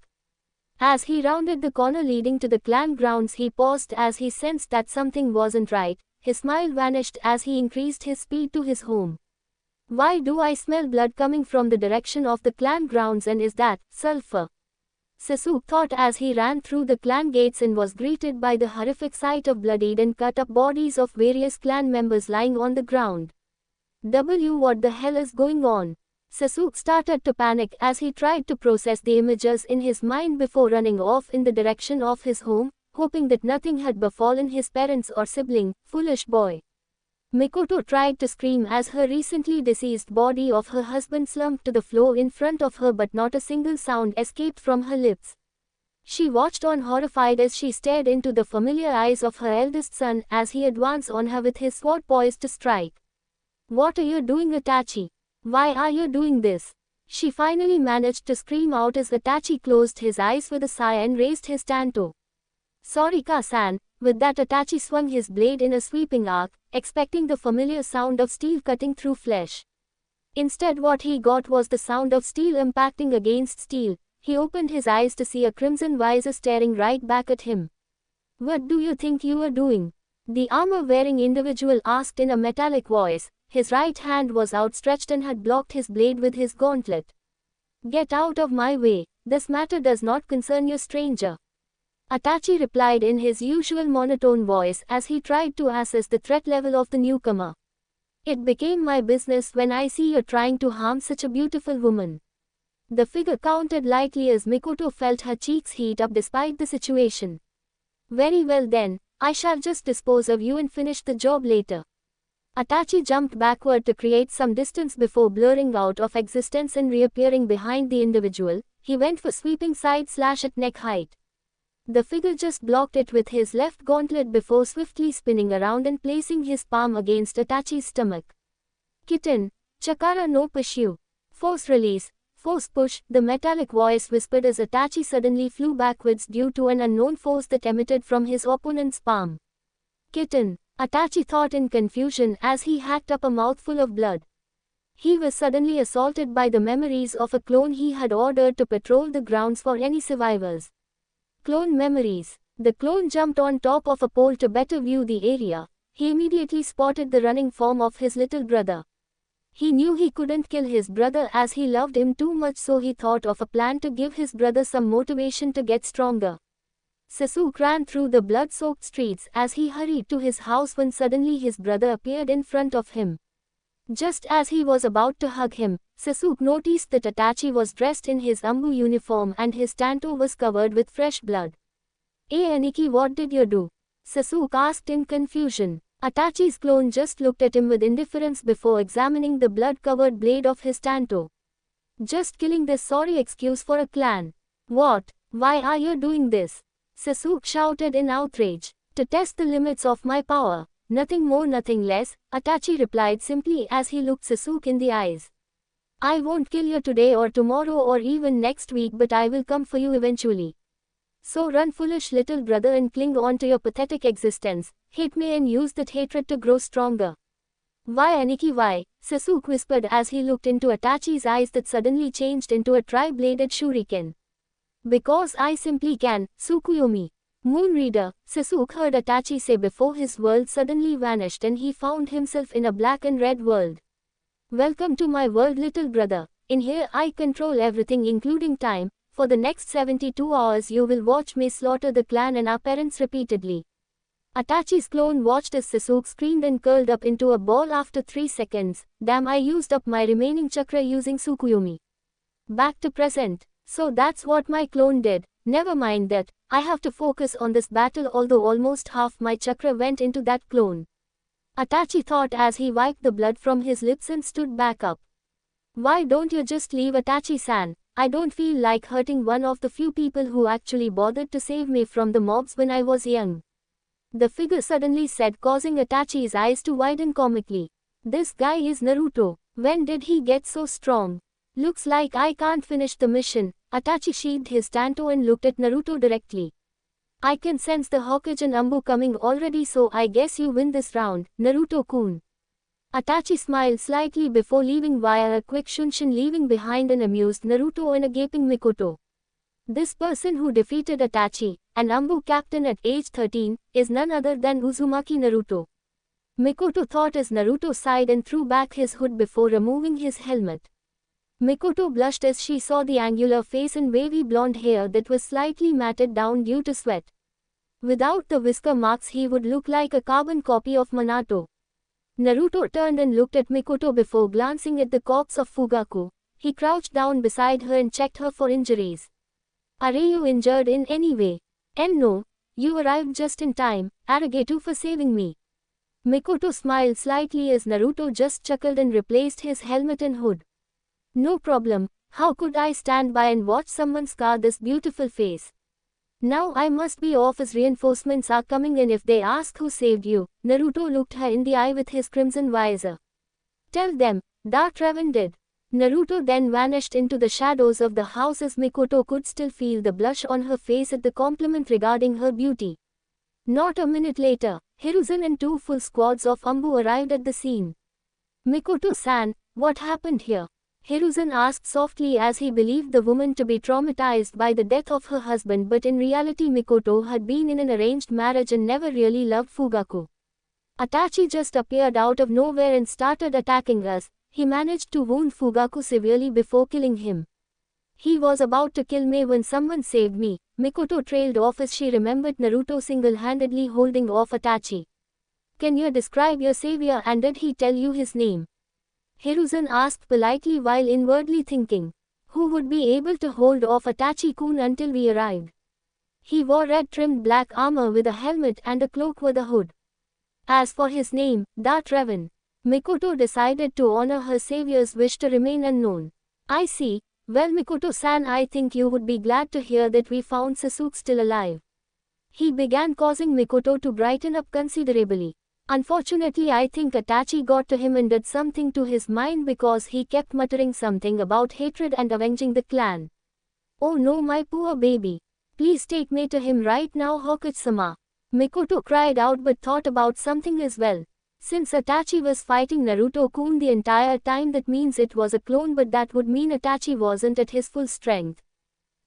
As he rounded the corner leading to the clan grounds, he paused as he sensed that something wasn't right. His smile vanished as he increased his speed to his home. Why do I smell blood coming from the direction of the clan grounds, and is that sulfur? Sasuke thought as he ran through the clan gates and was greeted by the horrific sight of bloodied and cut up bodies of various clan members lying on the ground. What the hell is going on? Sasuke started to panic as he tried to process the images in his mind before running off in the direction of his home, hoping that nothing had befallen his parents or sibling. Foolish boy. Mikoto tried to scream as her recently deceased body of her husband slumped to the floor in front of her, but not a single sound escaped from her lips. She watched on horrified as she stared into the familiar eyes of her eldest son as he advanced on her with his sword poised to strike. "What are you doing, Itachi? Why are you doing this?" She finally managed to scream out as Itachi closed his eyes with a sigh and raised his tanto. "Sorry Ka-san." With that, Itachi swung his blade in a sweeping arc, expecting the familiar sound of steel cutting through flesh. Instead, what he got was the sound of steel impacting against steel. He opened his eyes to see a crimson visor staring right back at him. "What do you think you are doing?" the armor-wearing individual asked in a metallic voice. His right hand was outstretched and had blocked his blade with his gauntlet. "Get out of my way. This matter does not concern you, stranger," Itachi replied in his usual monotone voice as he tried to assess the threat level of the newcomer. "It became my business when I see you trying to harm such a beautiful woman." The figure countered lightly as Mikoto felt her cheeks heat up despite the situation. "Very well then, I shall just dispose of you and finish the job later." Itachi jumped backward to create some distance before blurring out of existence and reappearing behind the individual. He went for sweeping side slash at neck height. The figure just blocked it with his left gauntlet before swiftly spinning around and placing his palm against Itachi's stomach. "Kitten, Chakara no Pushu. Force release. Force push," the metallic voice whispered as Itachi suddenly flew backwards due to an unknown force that emitted from his opponent's palm. "Kitten," Itachi thought in confusion as he hacked up a mouthful of blood. He was suddenly assaulted by the memories of a clone he had ordered to patrol the grounds for any survivors. Clone memories. The clone jumped on top of a pole to better view the area. He immediately spotted the running form of his little brother. He knew he couldn't kill his brother as he loved him too much, so he thought of a plan to give his brother some motivation to get stronger. Sasuke ran through the blood-soaked streets as he hurried to his house when suddenly his brother appeared in front of him. Just as he was about to hug him, Sasuke noticed that Itachi was dressed in his Ambu uniform and his tanto was covered with fresh blood. "Hey Aniki, what did you do?" Sasuke asked in confusion. Itachi's clone just looked at him with indifference before examining the blood-covered blade of his tanto. "Just killing this sorry excuse for a clan." "What? Why are you doing this?" Sasuke shouted in outrage. "To test the limits of my power. Nothing more, nothing less," Itachi replied simply as he looked Sasuke in the eyes. "I won't kill you today or tomorrow or even next week, but I will come for you eventually. So run, foolish little brother, and cling on to your pathetic existence. Hate me and use that hatred to grow stronger." "Why Aniki, why?" Sasuke whispered as he looked into Itachi's eyes that suddenly changed into a tri-bladed shuriken. "Because I simply can, Tsukuyomi." "Moonreader," Sasuke heard Itachi say before his world suddenly vanished and he found himself in a black and red world. "Welcome to my world, little brother. In here I control everything including time. For the next 72 hours you will watch me slaughter the clan and our parents repeatedly." Itachi's clone watched as Sasuke screamed and curled up into a ball after 3 seconds. "Damn, I used up my remaining chakra using Tsukuyomi." Back to present. "So that's what my clone did. Never mind that. I have to focus on this battle, although almost half my chakra went into that clone," Itachi thought as he wiped the blood from his lips and stood back up. "Why don't you just leave, Itachi-san? I don't feel like hurting one of the few people who actually bothered to save me from the mobs when I was young," the figure suddenly said, causing Itachi's eyes to widen comically. "This guy is Naruto. When did he get so strong? Looks like I can't finish the mission." Itachi sheathed his tanto and looked at Naruto directly. "I can sense the Hokage and Ambu coming already, so I guess you win this round, Naruto-kun." Itachi smiled slightly before leaving via a quick shunshin, leaving behind an amused Naruto and a gaping Mikoto. This person who defeated Itachi, an Ambu captain at age 13, is none other than Uzumaki Naruto. Mikoto thought as Naruto sighed and threw back his hood before removing his helmet. Mikoto blushed as she saw the angular face and wavy blonde hair that was slightly matted down due to sweat. Without the whisker marks he would look like a carbon copy of Minato. Naruto turned and looked at Mikoto before glancing at the corpse of Fugaku. he crouched down beside her and checked her for injuries. Are you injured in any way? And no, you arrived just in time, arigato for saving me. Mikoto smiled slightly as Naruto just chuckled and replaced his helmet and hood. No problem, how could I stand by and watch someone scar this beautiful face? Now I must be off as reinforcements are coming in if they ask who saved you. Naruto looked her in the eye with his crimson visor. Tell them, that Raven did. Naruto then vanished into the shadows of the house as Mikoto could still feel the blush on her face at the compliment regarding her beauty. Not a minute later, Hiruzen and 2 full squads of Ambu arrived at the scene. Mikoto-san, what happened here? Hiruzen asked softly as he believed the woman to be traumatized by the death of her husband, but in reality Mikoto had been in an arranged marriage and never really loved Fugaku. Itachi just appeared out of nowhere and started attacking us. He managed to wound Fugaku severely before killing him. He was about to kill me when someone saved me. Mikoto trailed off as she remembered Naruto single-handedly holding off Itachi. Can you describe your savior and did he tell you his name? Hiruzen asked politely while inwardly thinking. Who would be able to hold off Itachi-kun until we arrived? He wore red-trimmed black armor with a helmet and a cloak with a hood. As for his name, Dark Raven. Mikoto decided to honor her savior's wish to remain unknown. I see. Well, Mikoto-san, I think you would be glad to hear that we found Sasuke still alive. He began causing Mikoto to brighten up considerably. Unfortunately, I think Itachi got to him and did something to his mind because he kept muttering something about hatred and avenging the clan. Oh no, my poor baby. Please take me to him right now, Hokage-sama. Mikoto cried out but thought about something as well. Since Itachi was fighting Naruto-kun the entire time, that means it was a clone, but that would mean Itachi wasn't at his full strength.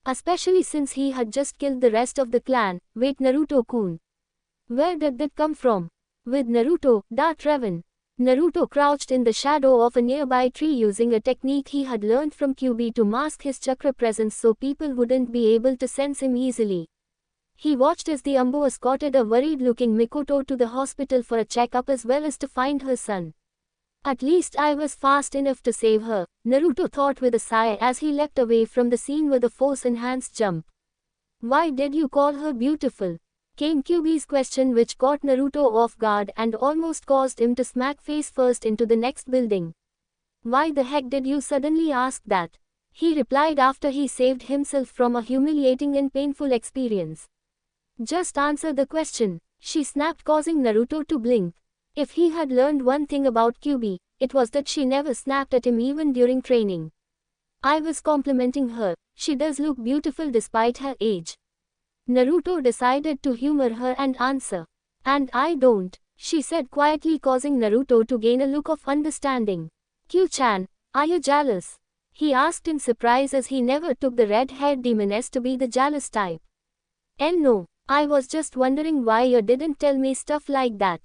Especially since he had just killed the rest of the clan. Wait, Naruto-kun. Where did that come from? With Naruto, Dark Raven. Naruto crouched in the shadow of a nearby tree using a technique he had learned from Kyuubi to mask his chakra presence so people wouldn't be able to sense him easily. He watched as the Ambu escorted a worried-looking Mikoto to the hospital for a checkup as well as to find her son. At least I was fast enough to save her, Naruto thought with a sigh as he leapt away from the scene with a force-enhanced jump. Why did you call her beautiful? Came Kyuubi's question, which caught Naruto off guard and almost caused him to smack face first into the next building. Why the heck did you suddenly ask that? He replied after he saved himself from a humiliating and painful experience. Just answer the question, she snapped, causing Naruto to blink. If he had learned one thing about Kyuubi, it was that she never snapped at him even during training. I was complimenting her, she does look beautiful despite her age. Naruto decided to humor her and answer. And I don't, she said quietly, causing Naruto to gain a look of understanding. Kyu-chan, are you jealous? He asked in surprise as he never took the red-haired demoness to be the jealous type. And no, I was just wondering why you didn't tell me stuff like that.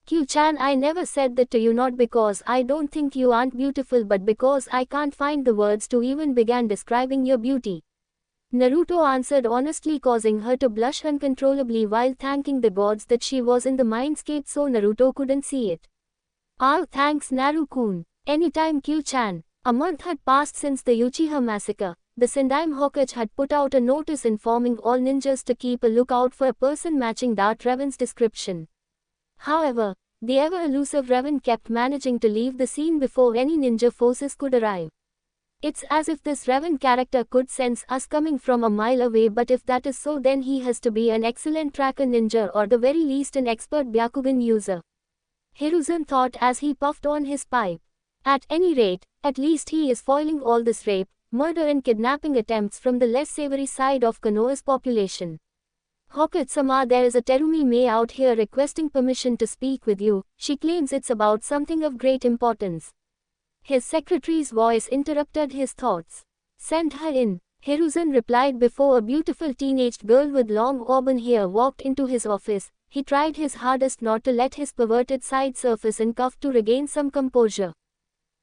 Kyu-chan, I never said that to you, not because I don't think you aren't beautiful, but because I can't find the words to even begin describing your beauty. Naruto answered honestly, causing her to blush uncontrollably while thanking the gods that she was in the mindscape so Naruto couldn't see it. Oh, thanks Naru-kun. Anytime, Kyu-chan. A month had passed since the Uchiha massacre. The Sendaime Hokage had put out a notice informing all ninjas to keep a lookout for a person matching Dark Raven's description. However, the ever-elusive Raven kept managing to leave the scene before any ninja forces could arrive. It's as if this Raven character could sense us coming from a mile away, but if that is so, then he has to be an excellent tracker ninja or the very least an expert Byakugan user. Hiruzen thought as he puffed on his pipe. At any rate, at least he is foiling all this rape, murder and kidnapping attempts from the less savory side of Konoha's population. Hokage-sama, there is a Terumi Mei out here requesting permission to speak with you. She claims it's about something of great importance. His secretary's voice interrupted his thoughts. Send her in, Hiruzen replied before a beautiful teenage girl with long auburn hair walked into his office. He tried his hardest not to let his perverted side surface and coughed to regain some composure.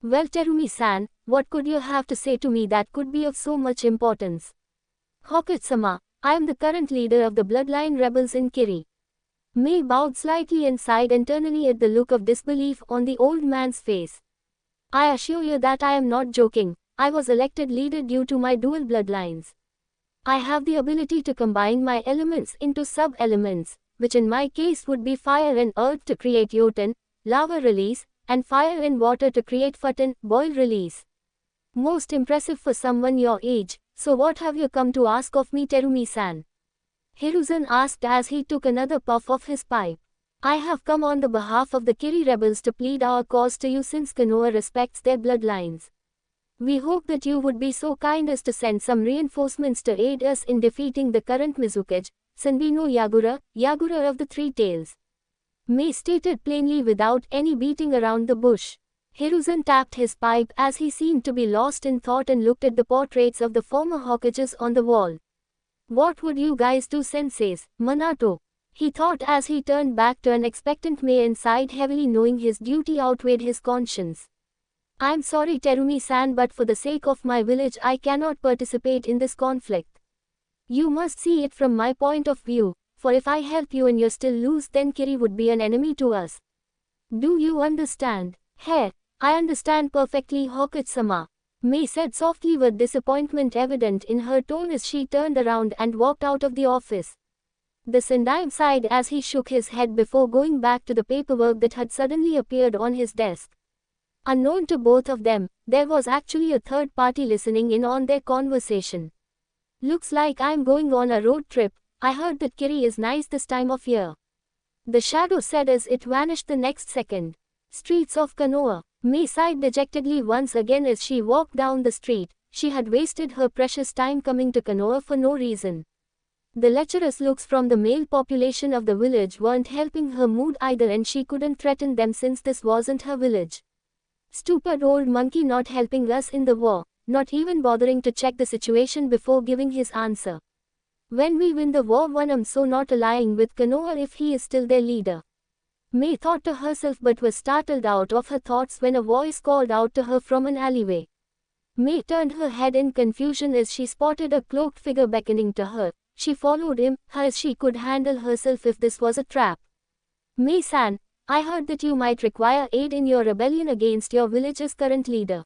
Well, Terumi-san, what could you have to say to me that could be of so much importance? Hokage-sama, I am the current leader of the bloodline rebels in Kiri. Mei bowed slightly and sighed internally at the look of disbelief on the old man's face. I assure you that I am not joking. I was elected leader due to my dual bloodlines. I have the ability to combine my elements into sub-elements, which in my case would be fire and earth to create Jotun, lava release, and fire and water to create Phaton, boil release. Most impressive for someone your age, so what have you come to ask of me, Terumi-san? Hiruzen asked as he took another puff of his pipe. I have come on the behalf of the Kiri rebels to plead our cause to you since Konoha respects their bloodlines. We hope that you would be so kind as to send some reinforcements to aid us in defeating the current Mizukage, Sanbino Yagura of the Three Tails. Mei stated plainly without any beating around the bush. Hiruzen tapped his pipe as he seemed to be lost in thought and looked at the portraits of the former Hokages on the wall. What would you guys do, senseis, Minato? He thought as he turned back to an expectant Mei and sighed heavily, knowing his duty outweighed his conscience. I'm sorry, Terumi-san, but for the sake of my village I cannot participate in this conflict. You must see it from my point of view, for if I help you and you still lose, then Kiri would be an enemy to us. Do you understand? Hey, I understand perfectly, Hokage-sama. Mei said softly with disappointment evident in her tone as she turned around and walked out of the office. The Sendai sighed as he shook his head before going back to the paperwork that had suddenly appeared on his desk. Unknown to both of them, there was actually a third party listening in on their conversation. Looks like I'm going on a road trip. I heard that Kiri is nice this time of year. The shadow said as it vanished the next second. Streets of Konoha. Mei sighed dejectedly once again as she walked down the street. She had wasted her precious time coming to Konoha for no reason. The lecherous looks from the male population of the village weren't helping her mood either, and she couldn't threaten them since this wasn't her village. Stupid old monkey, not helping us in the war, not even bothering to check the situation before giving his answer. When we win the war, I'm so not allying with Konoha if he is still their leader. Mei thought to herself, but was startled out of her thoughts when a voice called out to her from an alleyway. Mei turned her head in confusion as she spotted a cloaked figure beckoning to her. She followed him, as she could handle herself if this was a trap. Mei-san, I heard that you might require aid in your rebellion against your village's current leader.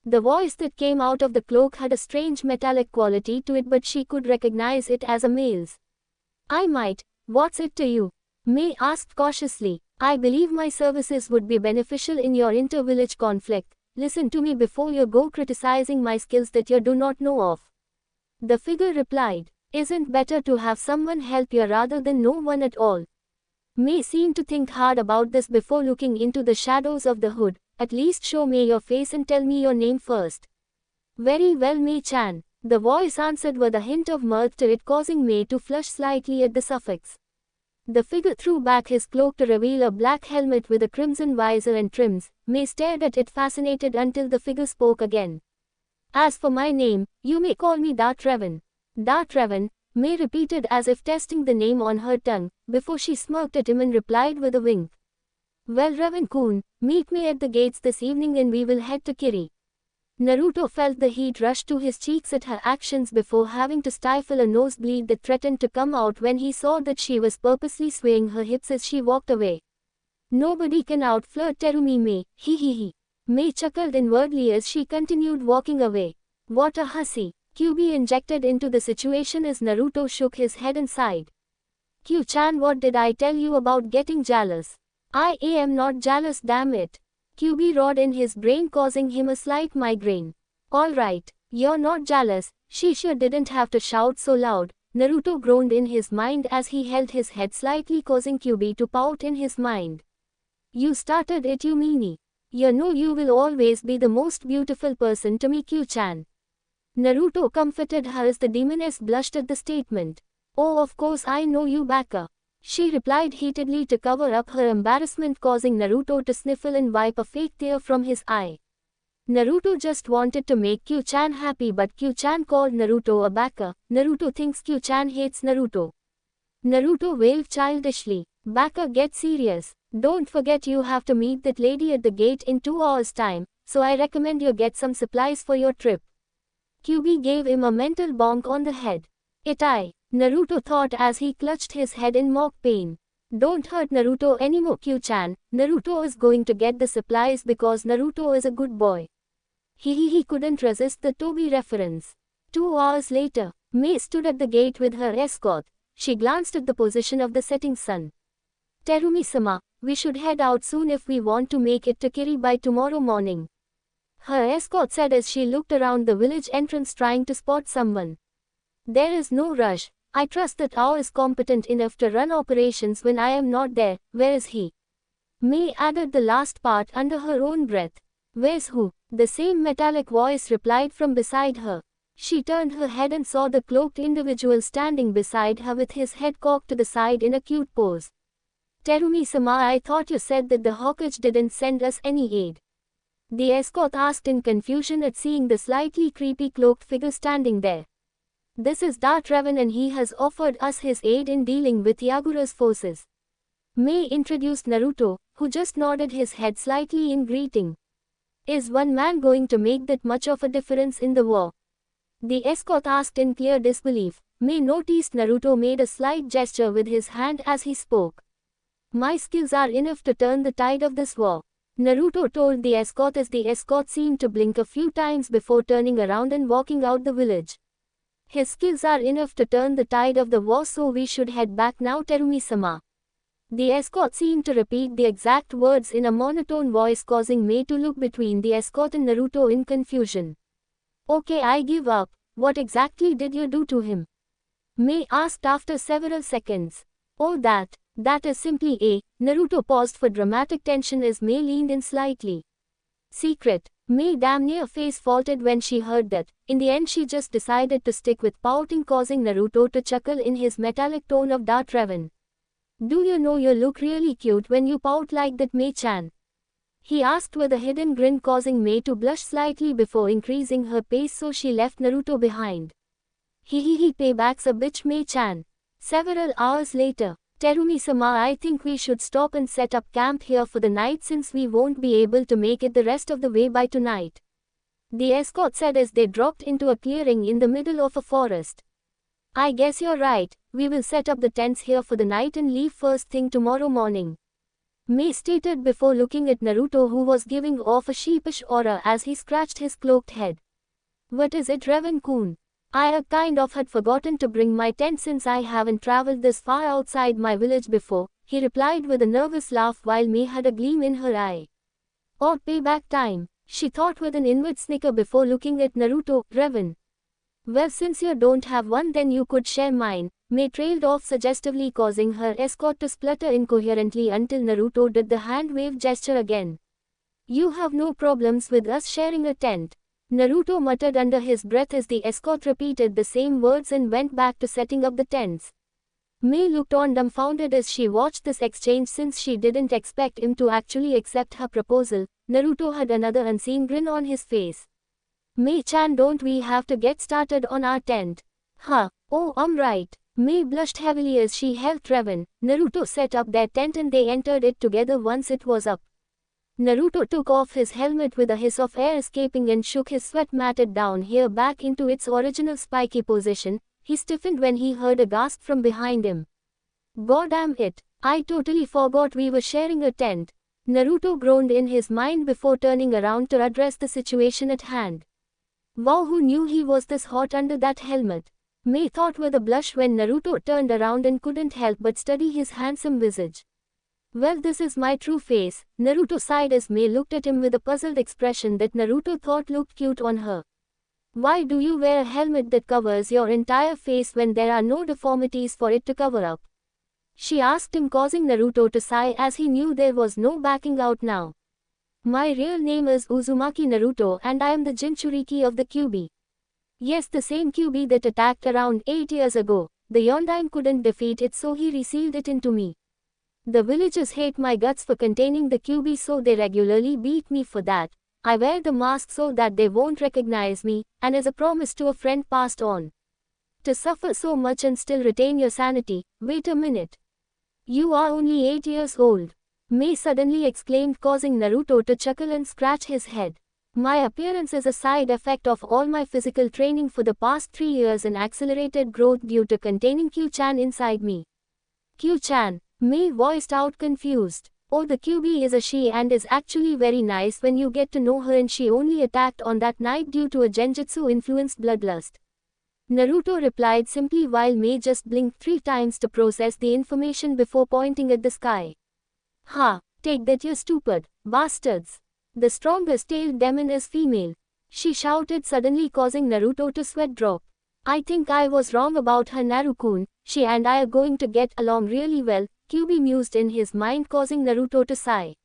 The voice that came out of the cloak had a strange metallic quality to it, but she could recognize it as a male's. I might. What's it to you? Mei asked cautiously. I believe my services would be beneficial in your inter-village conflict. Listen to me before you go criticizing my skills that you do not know of. The figure replied. Isn't better to have someone help you rather than no one at all? Mei seemed to think hard about this before looking into the shadows of the hood. At least show me your face and tell me your name first. Very well, Mei-chan. The voice answered with a hint of mirth to it, causing Mei to flush slightly at the suffix. The figure threw back his cloak to reveal a black helmet with a crimson visor and trims. Mei stared at it fascinated until the figure spoke again. As for my name, you may call me Dart Revan. Dart Revan, Mei repeated as if testing the name on her tongue, before she smirked at him and replied with a wink. Well, Revan-kun, meet me at the gates this evening and we will head to Kiri. Naruto felt the heat rush to his cheeks at her actions before having to stifle a nosebleed that threatened to come out when he saw that she was purposely swaying her hips as she walked away. Nobody can out-flirt Terumi Mei, he. Mei chuckled inwardly as she continued walking away. What a hussy. Kyuubi injected into the situation as Naruto shook his head and sighed. Kyu-chan, what did I tell you about getting jealous? I am not jealous, damn it. Kyuubi roared in his brain, causing him a slight migraine. Alright, you're not jealous. She sure didn't have to shout so loud. Naruto groaned in his mind as he held his head slightly, causing Kyuubi to pout in his mind. You started it, you meanie. You know you will always be the most beautiful person to me, Kyu-chan. Naruto comforted her as the demoness blushed at the statement. Oh, of course I know you, Baka. She replied heatedly to cover up her embarrassment, causing Naruto to sniffle and wipe a fake tear from his eye. Naruto just wanted to make Kyu-chan happy, but Kyu-chan called Naruto a Baka. Naruto thinks Kyu-chan hates Naruto. Naruto wailed childishly. Baka, get serious. Don't forget you have to meet that lady at the gate in 2 hours time, so I recommend you get some supplies for your trip. Kyuubi gave him a mental bonk on the head. Naruto thought as he clutched his head in mock pain. Don't hurt Naruto anymore, Kyu-chan. Naruto is going to get the supplies because Naruto is a good boy. He couldn't resist the Toby reference. 2 hours later, May stood at the gate with her escort. She glanced at the position of the setting sun. Terumi-sama, we should head out soon if we want to make it to Kiri by tomorrow morning. Her escort said as she looked around the village entrance trying to spot someone. There is no rush. I trust that Ao is competent enough to run operations when I am not there. Where is he? May added the last part under her own breath. Where's who? The same metallic voice replied from beside her. She turned her head and saw the cloaked individual standing beside her with his head cocked to the side in a cute pose. Terumi-sama, I thought you said that the Hokage didn't send us any aid. The escort asked in confusion at seeing the slightly creepy cloaked figure standing there. This is Dart Revan and he has offered us his aid in dealing with Yagura's forces. May introduced Naruto, who just nodded his head slightly in greeting. Is one man going to make that much of a difference in the war? The escort asked in clear disbelief. May noticed Naruto made a slight gesture with his hand as he spoke. My skills are enough to turn the tide of this war. Naruto told the escort as the escort seemed to blink a few times before turning around and walking out the village. His skills are enough to turn the tide of the war, so we should head back now, Terumi-sama. The escort seemed to repeat the exact words in a monotone voice, causing May to look between the escort and Naruto in confusion. Okay, I give up. What exactly did you do to him? May asked after several seconds. Oh, that is simply a. Naruto paused for dramatic tension as May leaned in slightly. Secret. May damn near face faulted when she heard that. In the end she just decided to stick with pouting, causing Naruto to chuckle in his metallic tone of Dart Revan. Do you know you look really cute when you pout like that, May-chan? He asked with a hidden grin, causing May to blush slightly before increasing her pace so she left Naruto behind. Payback's a bitch, May-chan. Several hours later. Terumi-sama, I think we should stop and set up camp here for the night since we won't be able to make it the rest of the way by tonight. The escort said as they dropped into a clearing in the middle of a forest. I guess you're right, we will set up the tents here for the night and leave first thing tomorrow morning. May stated before looking at Naruto, who was giving off a sheepish aura as he scratched his cloaked head. What is it, Revan-kun? I kind of had forgotten to bring my tent since I haven't traveled this far outside my village before, he replied with a nervous laugh while May had a gleam in her eye. Oh, payback time, she thought with an inward snicker before looking at Naruto. Revan. Well, since you don't have one, then you could share mine. May trailed off suggestively, causing her escort to splutter incoherently until Naruto did the hand wave gesture again. You have no problems with us sharing a tent. Naruto muttered under his breath as the escort repeated the same words and went back to setting up the tents. May looked on dumbfounded as she watched this exchange since she didn't expect him to actually accept her proposal. Naruto had another unseen grin on his face. May-chan, don't we have to get started on our tent? Huh, oh, right. May blushed heavily as she helped Revan. Naruto set up their tent and they entered it together once it was up. Naruto took off his helmet with a hiss of air escaping and shook his sweat-matted down hair back into its original spiky position. He stiffened when he heard a gasp from behind him. Goddamn it, I totally forgot we were sharing a tent. Naruto groaned in his mind before turning around to address the situation at hand. Wow, who knew he was this hot under that helmet? May thought with a blush when Naruto turned around and couldn't help but study his handsome visage. Well, this is my true face, Naruto sighed as May looked at him with a puzzled expression that Naruto thought looked cute on her. Why do you wear a helmet that covers your entire face when there are no deformities for it to cover up? She asked him, causing Naruto to sigh as he knew there was no backing out now. My real name is Uzumaki Naruto and I am the Jinchuriki of the Kyuubi. Yes, the same Kyuubi that attacked around 8 years ago. The Yondaime couldn't defeat it, so he resealed it into me. The villagers hate my guts for containing the Kyuubi, so they regularly beat me for that. I wear the mask so that they won't recognize me, and as a promise to a friend passed on. To suffer so much and still retain your sanity, wait a minute. You are only 8 years old. May suddenly exclaimed, causing Naruto to chuckle and scratch his head. My appearance is a side effect of all my physical training for the past 3 years and accelerated growth due to containing Q-chan inside me. Q-chan, May voiced out confused. Oh, the QB is a she and is actually very nice when you get to know her, and she only attacked on that night due to a genjutsu-influenced bloodlust. Naruto replied simply while Mei just blinked 3 times to process the information before pointing at the sky. Ha! Take that, you stupid bastards! The strongest tailed demon is female, she shouted, suddenly causing Naruto to sweat drop. I think I was wrong about her, Narukun. She and I are going to get along really well, QB mused in his mind, causing Naruto to sigh.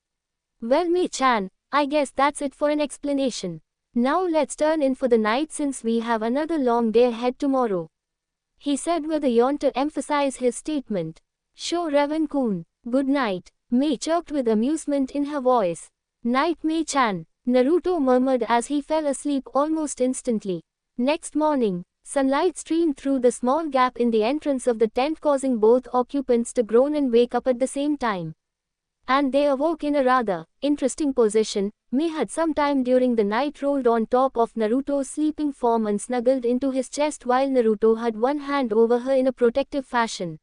Well, Mei-chan, I guess that's it for an explanation. Now let's turn in for the night since we have another long day ahead tomorrow, he said with a yawn to emphasize his statement. Sure, Revan-kun. Good night, Mei chirped with amusement in her voice. Night, Mei-chan, Naruto murmured as he fell asleep almost instantly. Next morning, sunlight streamed through the small gap in the entrance of the tent, causing both occupants to groan and wake up at the same time. And they awoke in a rather interesting position. Mei had sometime during the night rolled on top of Naruto's sleeping form and snuggled into his chest, while Naruto had one hand over her in a protective fashion.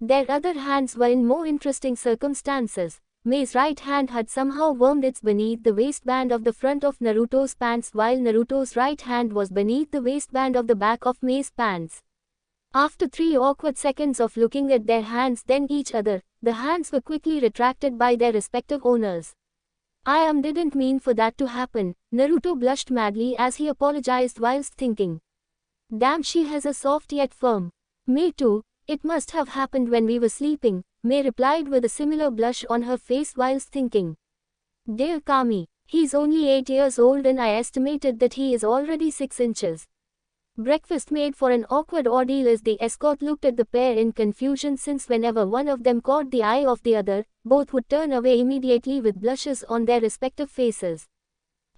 Their other hands were in more interesting circumstances. Mei's right hand had somehow wormed its beneath the waistband of the front of Naruto's pants, while Naruto's right hand was beneath the waistband of the back of Mei's pants. After 3 awkward seconds of looking at their hands, then each other, the hands were quickly retracted by their respective owners. I didn't mean for that to happen, Naruto blushed madly as he apologized whilst thinking. Damn, she has a soft yet firm. Me too, it must have happened when we were sleeping, Mei replied with a similar blush on her face whilst thinking. Dear Kami, he's only 8 years old and I estimated that he is already 6 inches. Breakfast made for an awkward ordeal as the escort looked at the pair in confusion, since whenever one of them caught the eye of the other, both would turn away immediately with blushes on their respective faces.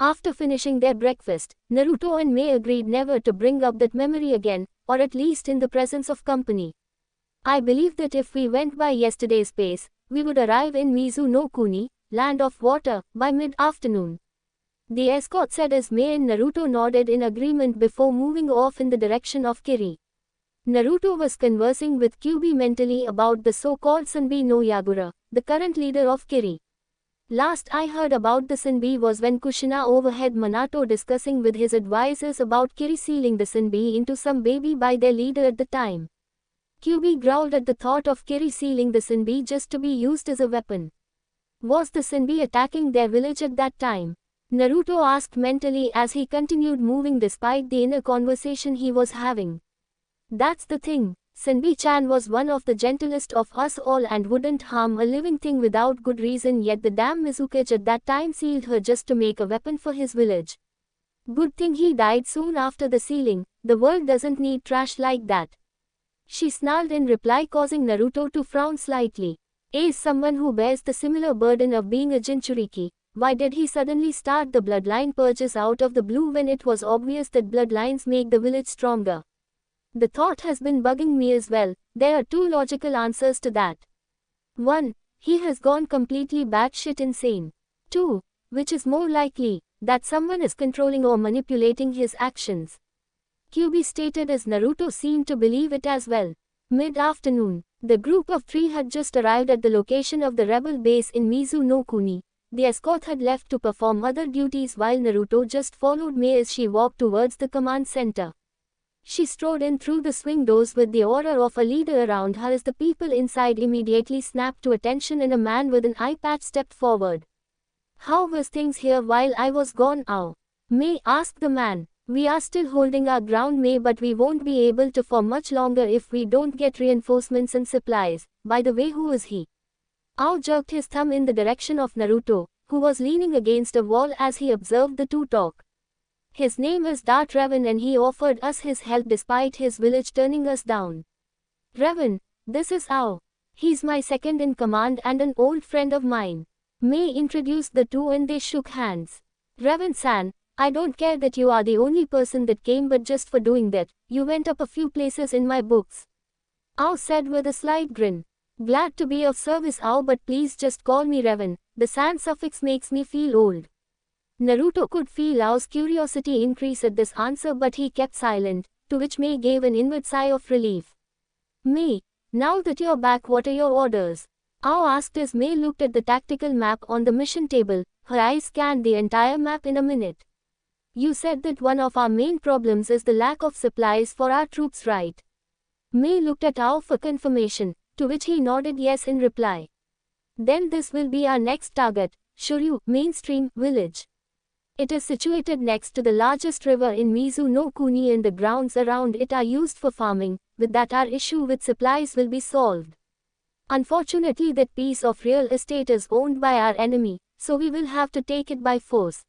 After finishing their breakfast, Naruto and Mei agreed never to bring up that memory again, or at least in the presence of company. I believe that if we went by yesterday's pace, we would arrive in Mizu no Kuni, Land of Water, by mid-afternoon. The escort said as Mei and Naruto nodded in agreement before moving off in the direction of Kiri. Naruto was conversing with Kyuubi mentally about the so-called Sanbi no Yagura, the current leader of Kiri. Last I heard about the Sanbi was when Kushina overheard Minato discussing with his advisors about Kiri sealing the Sanbi into some baby by their leader at the time. Kyuubi growled at the thought of Kiri sealing the Sanbi just to be used as a weapon. Was the Sanbi attacking their village at that time? Naruto asked mentally as he continued moving despite the inner conversation he was having. That's the thing, Sanbi-chan was one of the gentlest of us all and wouldn't harm a living thing without good reason, yet the damn Mizukage at that time sealed her just to make a weapon for his village. Good thing he died soon after the sealing, the world doesn't need trash like that. She snarled in reply, causing Naruto to frown slightly. As someone who bears the similar burden of being a Jinchuriki, why did he suddenly start the bloodline purges out of the blue when it was obvious that bloodlines make the village stronger? The thought has been bugging me as well. There are 2 logical answers to that. 1. He has gone completely batshit insane. 2. Which is more likely, that someone is controlling or manipulating his actions. Kyuubi stated as Naruto seemed to believe it as well. Mid-afternoon, the group of 3 had just arrived at the location of the rebel base in Mizu no Kuni. The escort had left to perform other duties while Naruto just followed Mei as she walked towards the command center. She strode in through the swing doors with the aura of a leader around her as the people inside immediately snapped to attention and a man with an eye patch stepped forward. How was things here while I was gone? Ow. Mei asked the man. We are still holding our ground, Mei, but we won't be able to for much longer if we don't get reinforcements and supplies. By the way, who is he? Ao jerked his thumb in the direction of Naruto, who was leaning against a wall as he observed the 2 talk. His name is Dart Revan and he offered us his help despite his village turning us down. Revan, this is Ao. He's my second in command and an old friend of mine. Mei introduced the 2 and they shook hands. Revan-san, I don't care that you are the only person that came, but just for doing that, you went up a few places in my books. Ao said with a slight grin. Glad to be of service, Ao, but please just call me Revan. The san suffix makes me feel old. Naruto could feel Ao's curiosity increase at this answer, but he kept silent, to which Mei gave an inward sigh of relief. Mei, now that you're back, what are your orders? Ao asked as May looked at the tactical map on the mission table. Her eyes scanned the entire map in a minute. You said that one of our main problems is the lack of supplies for our troops, right? May looked at Ao for confirmation, to which he nodded yes in reply. Then this will be our next target, Shoryu, Mainstream Village. It is situated next to the largest river in Mizu no Kuni and the grounds around it are used for farming. With that our issue with supplies will be solved. Unfortunately that piece of real estate is owned by our enemy, so we will have to take it by force.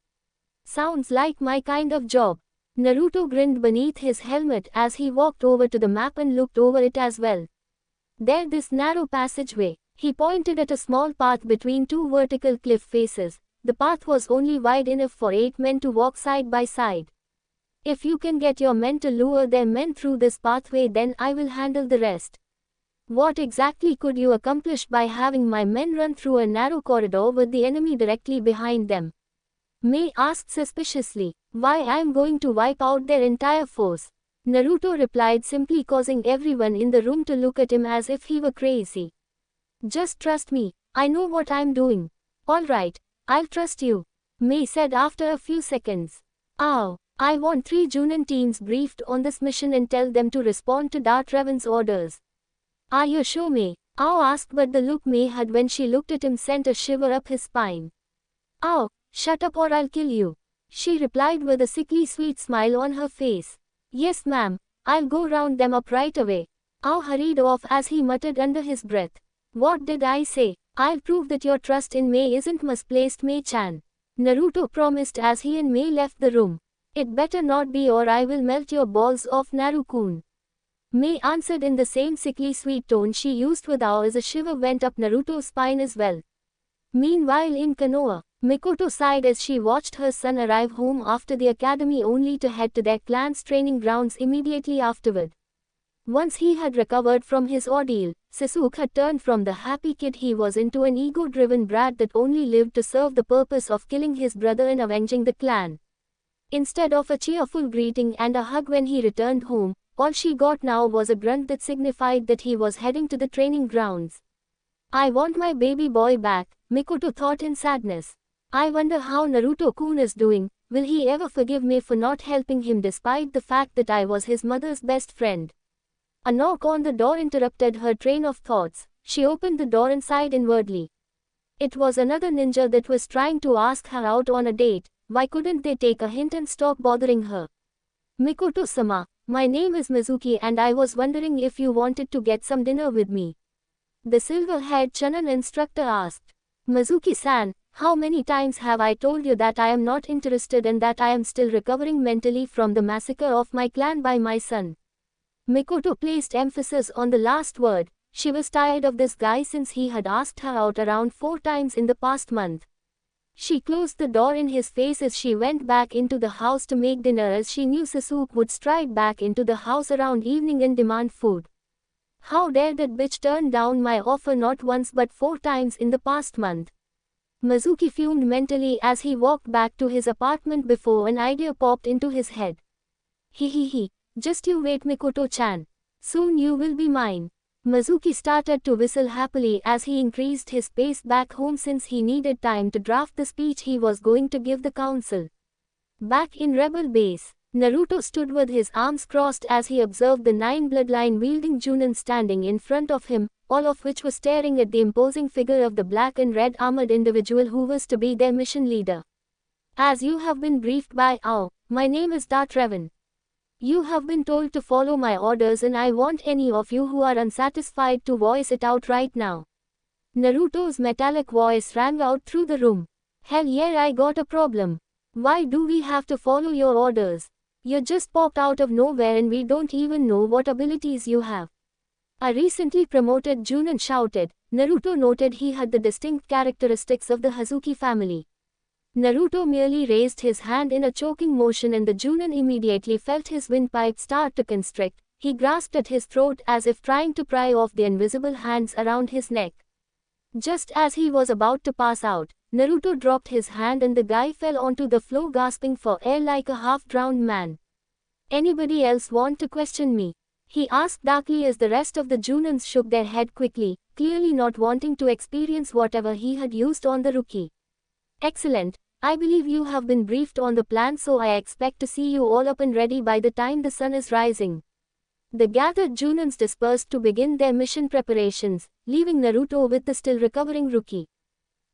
Sounds like my kind of job. Naruto grinned beneath his helmet as he walked over to the map and looked over it as well. There this narrow passageway. He pointed at a small path between two vertical cliff faces. The path was only wide enough for 8 men to walk side by side. If you can get your men to lure their men through this pathway, then I will handle the rest. What exactly could you accomplish by having my men run through a narrow corridor with the enemy directly behind them? May asked suspiciously. Why, I am going to wipe out their entire force. Naruto replied, simply causing everyone in the room to look at him as if he were crazy. Just trust me, I know what I'm doing. Alright, I'll trust you, May said after a few seconds. I want 3 Junin teams briefed on this mission and tell them to respond to Dart Raven's orders. Are you sure, May? Ao asked, but the look May had when she looked at him sent a shiver up his spine. Ao, shut up or I'll kill you, she replied with a sickly sweet smile on her face. Yes ma'am, I'll go round them up right away. Ao hurried off as he muttered under his breath. What did I say? I'll prove that your trust in May isn't misplaced, May-chan. Naruto promised as he and May left the room. It better not be or I will melt your balls off, Naru-kun. May answered in the same sickly sweet tone she used with Ao as a shiver went up Naruto's spine as well. Meanwhile in Konoha, Mikoto sighed as she watched her son arrive home after the academy only to head to their clan's training grounds immediately afterward. Once he had recovered from his ordeal, Sasuke had turned from the happy kid he was into an ego-driven brat that only lived to serve the purpose of killing his brother and avenging the clan. Instead of a cheerful greeting and a hug when he returned home, all she got now was a grunt that signified that he was heading to the training grounds. I want my baby boy back, Mikoto thought in sadness. I wonder how Naruto-kun is doing. Will he ever forgive me for not helping him despite the fact that I was his mother's best friend? A knock on the door interrupted her train of thoughts. She opened the door and sighed inwardly. It was another ninja that was trying to ask her out on a date. Why couldn't they take a hint and stop bothering her? Mikoto-sama, my name is Mizuki and I was wondering if you wanted to get some dinner with me. The silver-haired Chunin instructor asked. Mizuki-san, how many times have I told you that I am not interested and that I am still recovering mentally from the massacre of my clan by my son? Mikoto placed emphasis on the last word. She was tired of this guy since he had asked her out around 4 times in the past month. She closed the door in his face as she went back into the house to make dinner as she knew Sasuke would stride back into the house around evening and demand food. How dare that bitch turn down my offer not once but 4 times in the past month. Mizuki fumed mentally as he walked back to his apartment before an idea popped into his head. He. Just you wait, Mikoto-chan. Soon you will be mine. Mizuki started to whistle happily as he increased his pace back home since he needed time to draft the speech he was going to give the council. Back in Rebel Base, Naruto stood with his arms crossed as he observed the 9 bloodline-wielding Junin standing in front of him, all of which were staring at the imposing figure of the black and red armored individual who was to be their mission leader. As you have been briefed by Ao, my name is Dart Raven. You have been told to follow my orders and I want any of you who are unsatisfied to voice it out right now. Naruto's metallic voice rang out through the room. Hell yeah, I got a problem. Why do we have to follow your orders? You just popped out of nowhere and we don't even know what abilities you have. A recently promoted Junin shouted. Naruto noted he had the distinct characteristics of the Hazuki family. Naruto merely raised his hand in a choking motion and the Junin immediately felt his windpipe start to constrict. He grasped at his throat as if trying to pry off the invisible hands around his neck. Just as he was about to pass out, Naruto dropped his hand and the guy fell onto the floor gasping for air like a half-drowned man. Anybody else want to question me? he asked darkly as the rest of the Junins shook their head quickly, clearly not wanting to experience whatever he had used on the rookie. Excellent. I believe you have been briefed on the plan, so I expect to see you all up and ready by the time the sun is rising. The gathered Junins dispersed to begin their mission preparations, leaving Naruto with the still recovering rookie.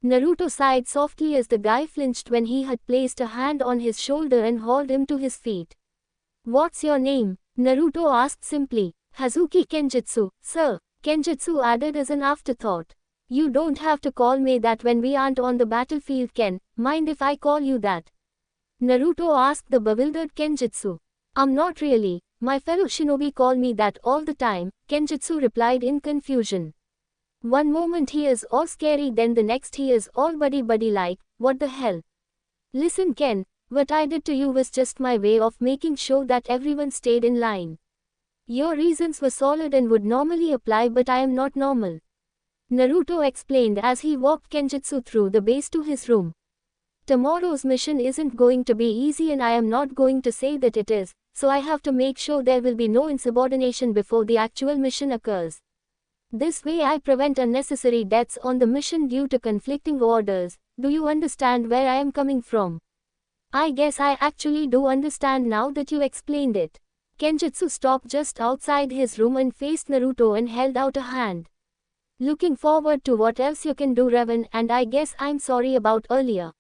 Naruto sighed softly as the guy flinched when he had placed a hand on his shoulder and hauled him to his feet. What's your name? Naruto asked simply. Hazuki Kenjutsu, sir, Kenjutsu added as an afterthought. You don't have to call me that when we aren't on the battlefield, Ken. Mind if I call you that? Naruto asked the bewildered Kenjutsu. I'm not really. My fellow shinobi call me that all the time, Kenjutsu replied in confusion. One moment he is all scary, then the next he is all buddy like, what the hell? Listen Ken, what I did to you was just my way of making sure that everyone stayed in line. Your reasons were solid and would normally apply, but I am not normal. Naruto explained as he walked Kenjutsu through the base to his room. Tomorrow's mission isn't going to be easy, and I am not going to say that it is, so I have to make sure there will be no insubordination before the actual mission occurs. This way I prevent unnecessary deaths on the mission due to conflicting orders. Do you understand where I am coming from? I guess I actually do understand now that you explained it. Kenjutsu stopped just outside his room and faced Naruto and held out a hand. Looking forward to what else you can do, Revan, and I guess I'm sorry about earlier.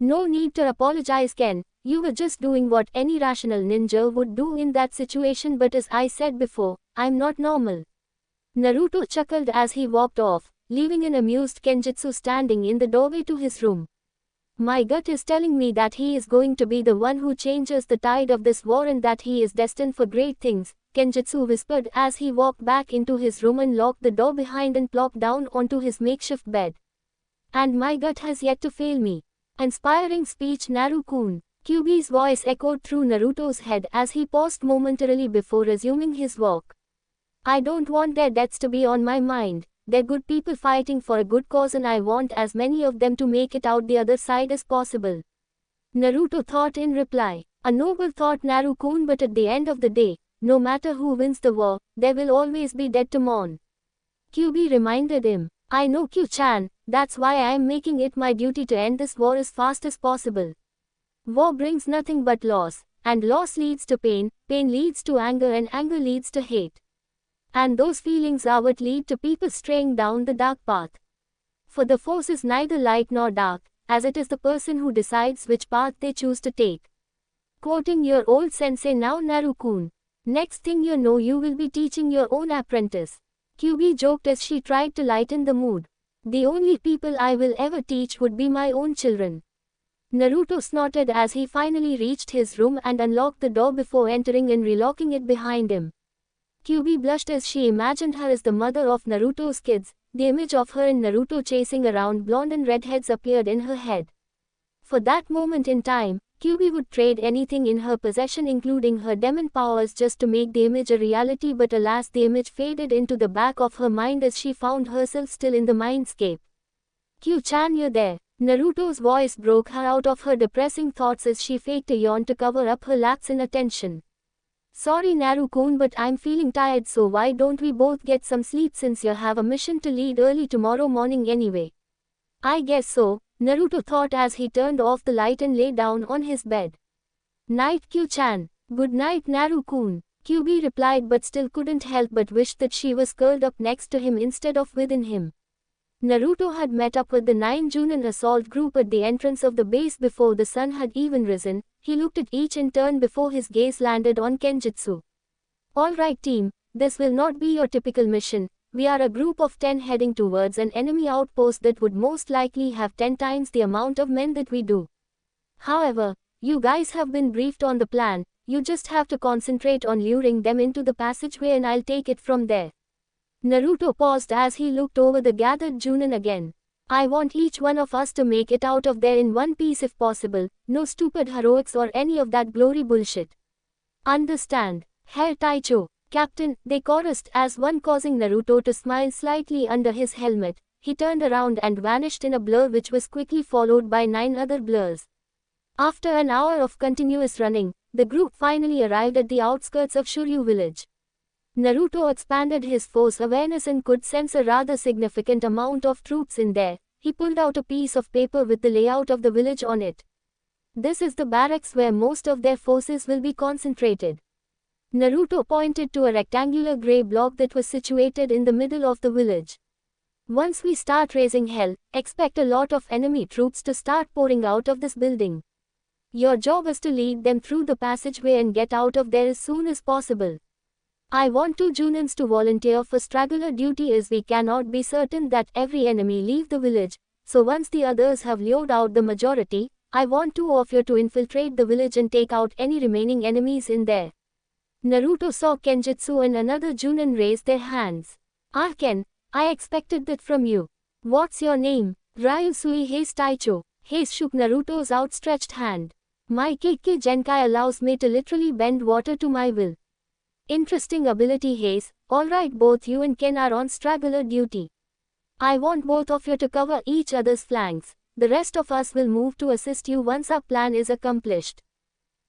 No need to apologize, Ken. You were just doing what any rational ninja would do in that situation, but as I said before, I'm not normal. Naruto chuckled as he walked off, leaving an amused Kenjutsu standing in the doorway to his room. My gut is telling me that he is going to be the one who changes the tide of this war and that he is destined for great things, Kenjutsu whispered as he walked back into his room and locked the door behind and plopped down onto his makeshift bed. And my gut has yet to fail me. Inspiring speech, Naru-kun. Kyuubi's voice echoed through Naruto's head as he paused momentarily before resuming his walk. I don't want their deaths to be on my mind. They're good people fighting for a good cause, and I want as many of them to make it out the other side as possible. Naruto thought in reply. A noble thought, Naru-kun, but at the end of the day, no matter who wins the war, there will always be dead to mourn. Kyuubi reminded him. I know, Kyu-chan, that's why I am making it my duty to end this war as fast as possible. War brings nothing but loss, and loss leads to pain, pain leads to anger, and anger leads to hate. And those feelings are what lead to people straying down the dark path. For the force is neither light nor dark, as it is the person who decides which path they choose to take. Quoting your old sensei now, Naru-kun. Next thing you know, you will be teaching your own apprentice. Kyuubi joked as she tried to lighten the mood. The only people I will ever teach would be my own children. Naruto snorted as he finally reached his room and unlocked the door before entering and relocking it behind him. Kyuubi blushed as she imagined her as the mother of Naruto's kids. The image of her and Naruto chasing around blonde and redheads appeared in her head. For that moment in time, Kyuubi would trade anything in her possession, including her demon powers, just to make the image a reality, but alas, the image faded into the back of her mind as she found herself still in the mindscape. Kyu-chan, you're there. Naruto's voice broke her out of her depressing thoughts as she faked a yawn to cover up her lapse in attention. Sorry, Naru-kun, but I'm feeling tired, so why don't we both get some sleep since you have a mission to lead early tomorrow morning anyway? I guess so, Naruto thought as he turned off the light and lay down on his bed. Night, Kyu-chan. Good night, Naru-kun. Kyuubi replied, but still couldn't help but wish that she was curled up next to him instead of within him. Naruto had met up with the 9 Junin assault group at the entrance of the base before the sun had even risen. He looked at each in turn before his gaze landed on Kenjutsu. Alright team, this will not be your typical mission. We are a group of 10 heading towards an enemy outpost that would most likely have 10 times the amount of men that we do. However, you guys have been briefed on the plan. You just have to concentrate on luring them into the passageway and I'll take it from there. Naruto paused as he looked over the gathered Junin again. I want each one of us to make it out of there in one piece if possible. No stupid heroics or any of that glory bullshit. Understand? Herr Taicho, Captain, they chorused as one, causing Naruto to smile slightly under his helmet. He turned around and vanished in a blur which was quickly followed by 9 other blurs. After an hour of continuous running, the group finally arrived at the outskirts of Shuryu village. Naruto expanded his force awareness and could sense a rather significant amount of troops in there. He pulled out a piece of paper with the layout of the village on it. This is the barracks where most of their forces will be concentrated. Naruto pointed to a rectangular grey block that was situated in the middle of the village. Once we start raising hell, expect a lot of enemy troops to start pouring out of this building. Your job is to lead them through the passageway and get out of there as soon as possible. I want 2 Junins to volunteer for straggler duty as we cannot be certain that every enemy leave the village, so once the others have lured out the majority, I want 2 of you to infiltrate the village and take out any remaining enemies in there. Naruto saw Kenjutsu and another Junin raise their hands. Ken, I expected that from you. What's your name? Ryusui Haze Taicho. Haze shook Naruto's outstretched hand. My Kekkei Genkai allows me to literally bend water to my will. Interesting ability, Haze. Alright, both you and Ken are on straggler duty. I want both of you to cover each other's flanks. The rest of us will move to assist you once our plan is accomplished.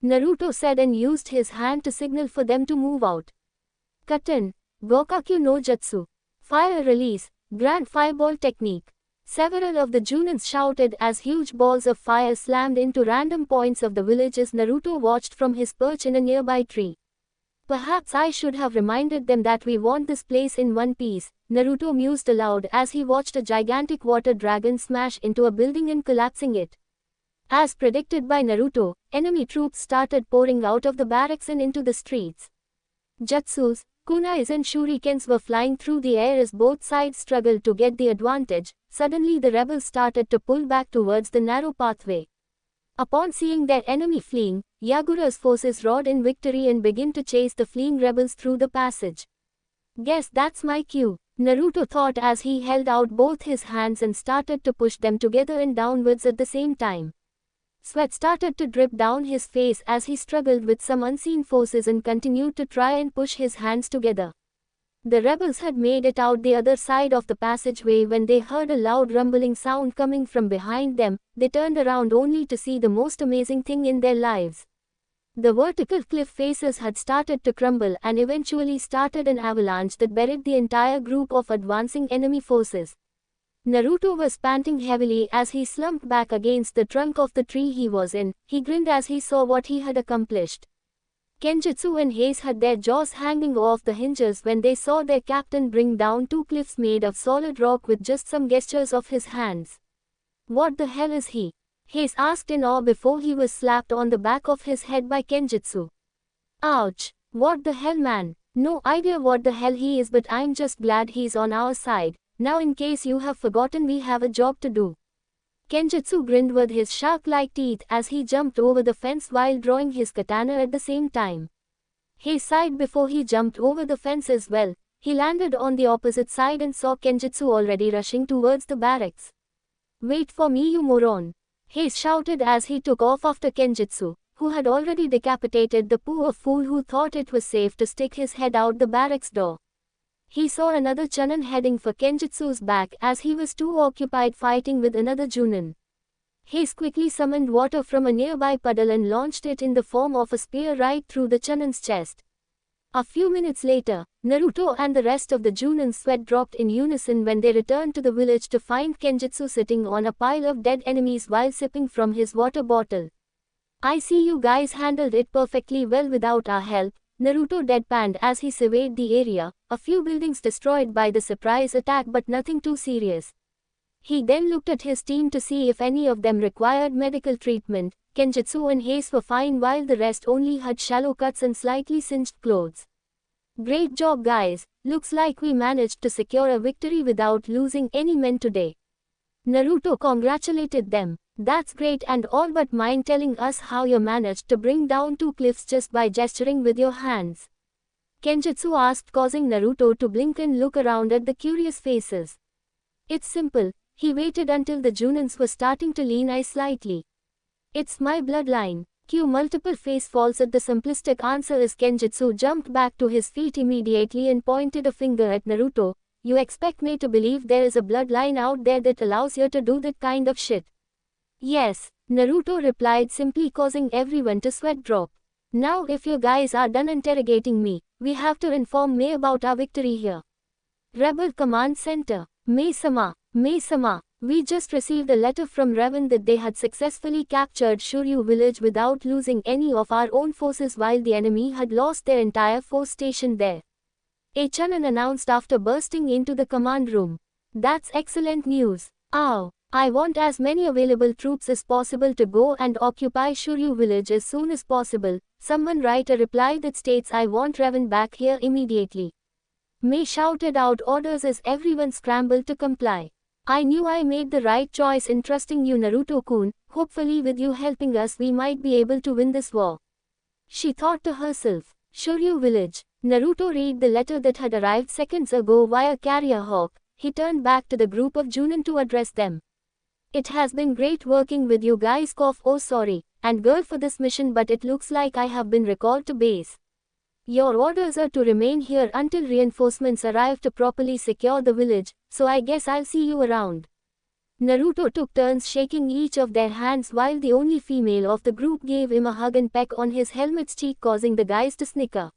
Naruto said and used his hand to signal for them to move out. Katen, Gokakyu no Jutsu. Fire release, Grand Fireball technique. Several of the Junins shouted as huge balls of fire slammed into random points of the village as Naruto watched from his perch in a nearby tree. Perhaps I should have reminded them that we want this place in one piece, Naruto mused aloud as he watched a gigantic water dragon smash into a building and collapsing it. As predicted by Naruto, enemy troops started pouring out of the barracks and into the streets. Jutsus, kunais and shurikens were flying through the air as both sides struggled to get the advantage. Suddenly the rebels started to pull back towards the narrow pathway. Upon seeing their enemy fleeing, Yagura's forces roared in victory and began to chase the fleeing rebels through the passage. Guess that's my cue, Naruto thought as he held out both his hands and started to push them together and downwards at the same time. Sweat started to drip down his face as he struggled with some unseen forces and continued to try and push his hands together. The rebels had made it out the other side of the passageway when they heard a loud rumbling sound coming from behind them. They turned around only to see the most amazing thing in their lives. The vertical cliff faces had started to crumble and eventually started an avalanche that buried the entire group of advancing enemy forces. Naruto was panting heavily as he slumped back against the trunk of the tree he was in. He grinned as he saw what he had accomplished. Kenjutsu and Haze had their jaws hanging off the hinges when they saw their captain bring down 2 cliffs made of solid rock with just some gestures of his hands. What the hell is he? Haze asked in awe before he was slapped on the back of his head by Kenjutsu. Ouch! What the hell, man? No idea what the hell he is, but I'm just glad he's on our side. Now in case you have forgotten, we have a job to do. Kenjutsu grinned with his shark-like teeth as he jumped over the fence while drawing his katana at the same time. He sighed before he jumped over the fence as well. He landed on the opposite side and saw Kenjutsu already rushing towards the barracks. Wait for me, you moron! He shouted as he took off after Kenjutsu, who had already decapitated the poor fool who thought it was safe to stick his head out the barracks door. He saw another Chunin heading for Kenjutsu's back as he was too occupied fighting with another Junin. Haze quickly summoned water from a nearby puddle and launched it in the form of a spear right through the Chunin's chest. A few minutes later, Naruto and the rest of the Junin's sweat dropped in unison when they returned to the village to find Kenjutsu sitting on a pile of dead enemies while sipping from his water bottle. I see you guys handled it perfectly well without our help, Naruto deadpanned as he surveyed the area, a few buildings destroyed by the surprise attack but nothing too serious. He then looked at his team to see if any of them required medical treatment. Kenjutsu and Haze were fine while the rest only had shallow cuts and slightly singed clothes. Great job, guys, looks like we managed to secure a victory without losing any men today. Naruto congratulated them. That's great, and all but mind telling us how you managed to bring down 2 cliffs just by gesturing with your hands. Kenjutsu asked, causing Naruto to blink and look around at the curious faces. It's simple, he waited until the Junins were starting to lean in slightly. It's my bloodline. Cue multiple face falls at the simplistic answer as Kenjutsu jumped back to his feet immediately and pointed a finger at Naruto. You expect me to believe there is a bloodline out there that allows you to do that kind of shit? Yes, Naruto replied, simply causing everyone to sweat drop. Now if you guys are done interrogating me, we have to inform May about our victory here. Rebel Command Center. May-sama, we just received a letter from Revan that they had successfully captured Shuryu village without losing any of our own forces while the enemy had lost their entire force stationed there. Chanan announced after bursting into the command room. That's excellent news. Ow! I want as many available troops as possible to go and occupy Shuryu village as soon as possible. Someone write a reply that states I want Revan back here immediately. May shouted out orders as everyone scrambled to comply. I knew I made the right choice in trusting you, Naruto-kun. Hopefully with you helping us we might be able to win this war. She thought to herself. Shuryu village. Naruto read the letter that had arrived seconds ago via Carrier Hawk. He turned back to the group of Junin to address them. It has been great working with you guys. Oh sorry, and girl for this mission, but it looks like I have been recalled to base. Your orders are to remain here until reinforcements arrive to properly secure the village, so I guess I'll see you around. Naruto took turns shaking each of their hands while the only female of the group gave him a hug and peck on his helmet's cheek, causing the guys to snicker.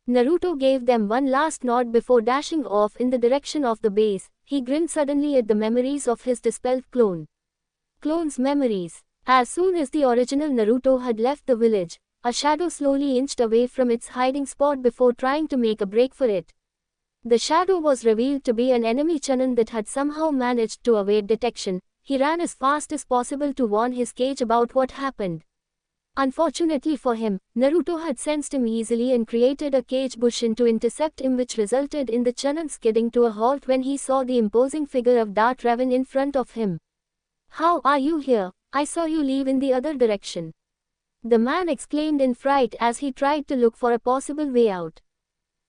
Naruto gave them one last nod before dashing off in the direction of the base. He grinned suddenly at the memories of his dispelled clone's memories. As soon as the original Naruto had left the village, a shadow slowly inched away from its hiding spot before trying to make a break for it. The shadow was revealed to be an enemy Chanan that had somehow managed to evade detection. He ran as fast as possible to warn his cage about what happened. Unfortunately for him, Naruto had sensed him easily and created a cage bushin to intercept him, which resulted in the Chanan skidding to a halt when he saw the imposing figure of Darth Revan in front of him. How are you here? I saw you leave in the other direction. The man exclaimed in fright as he tried to look for a possible way out.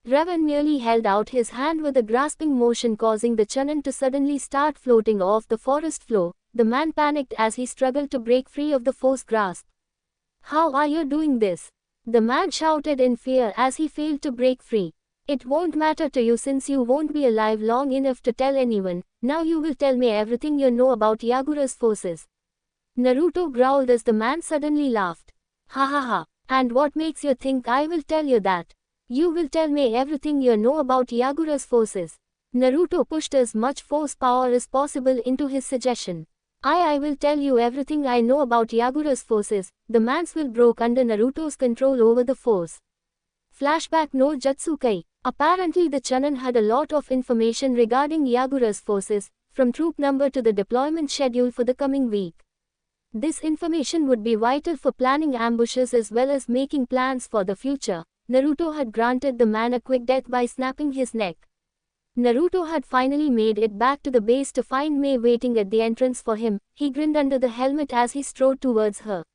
Revan merely held out his hand with a grasping motion, causing the Chanan to suddenly start floating off the forest floor. The man panicked as he struggled to break free of the force grasp. How are you doing this? The man shouted in fear as he failed to break free. It won't matter to you since you won't be alive long enough to tell anyone. Now you will tell me everything you know about Yagura's forces. Naruto growled as the man suddenly laughed. Ha ha ha. And what makes you think I will tell you that? You will tell me everything you know about Yagura's forces. Naruto pushed as much force power as possible into his suggestion. I will tell you everything I know about Yagura's forces. The man's will broke under Naruto's control over the force. Flashback no Jutsukai. Apparently the Chanan had a lot of information regarding Yagura's forces, from troop number to the deployment schedule for the coming week. This information would be vital for planning ambushes as well as making plans for the future. Naruto had granted the man a quick death by snapping his neck. Naruto had finally made it back to the base to find May waiting at the entrance for him. He grinned under the helmet as he strode towards her.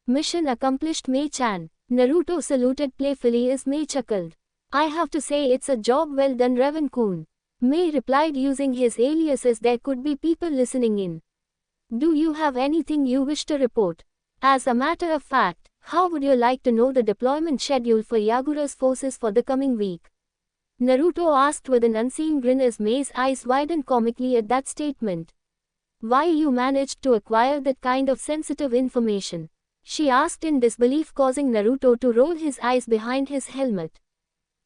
Mission accomplished, May-chan. Naruto saluted playfully as May chuckled. I have to say it's a job well done, Revan-kun. May replied using his alias as there could be people listening in. Do you have anything you wish to report? As a matter of fact, how would you like to know the deployment schedule for Yagura's forces for the coming week? Naruto asked with an unseen grin as May's eyes widened comically at that statement. Why you managed to acquire that kind of sensitive information? She asked in disbelief, causing Naruto to roll his eyes behind his helmet.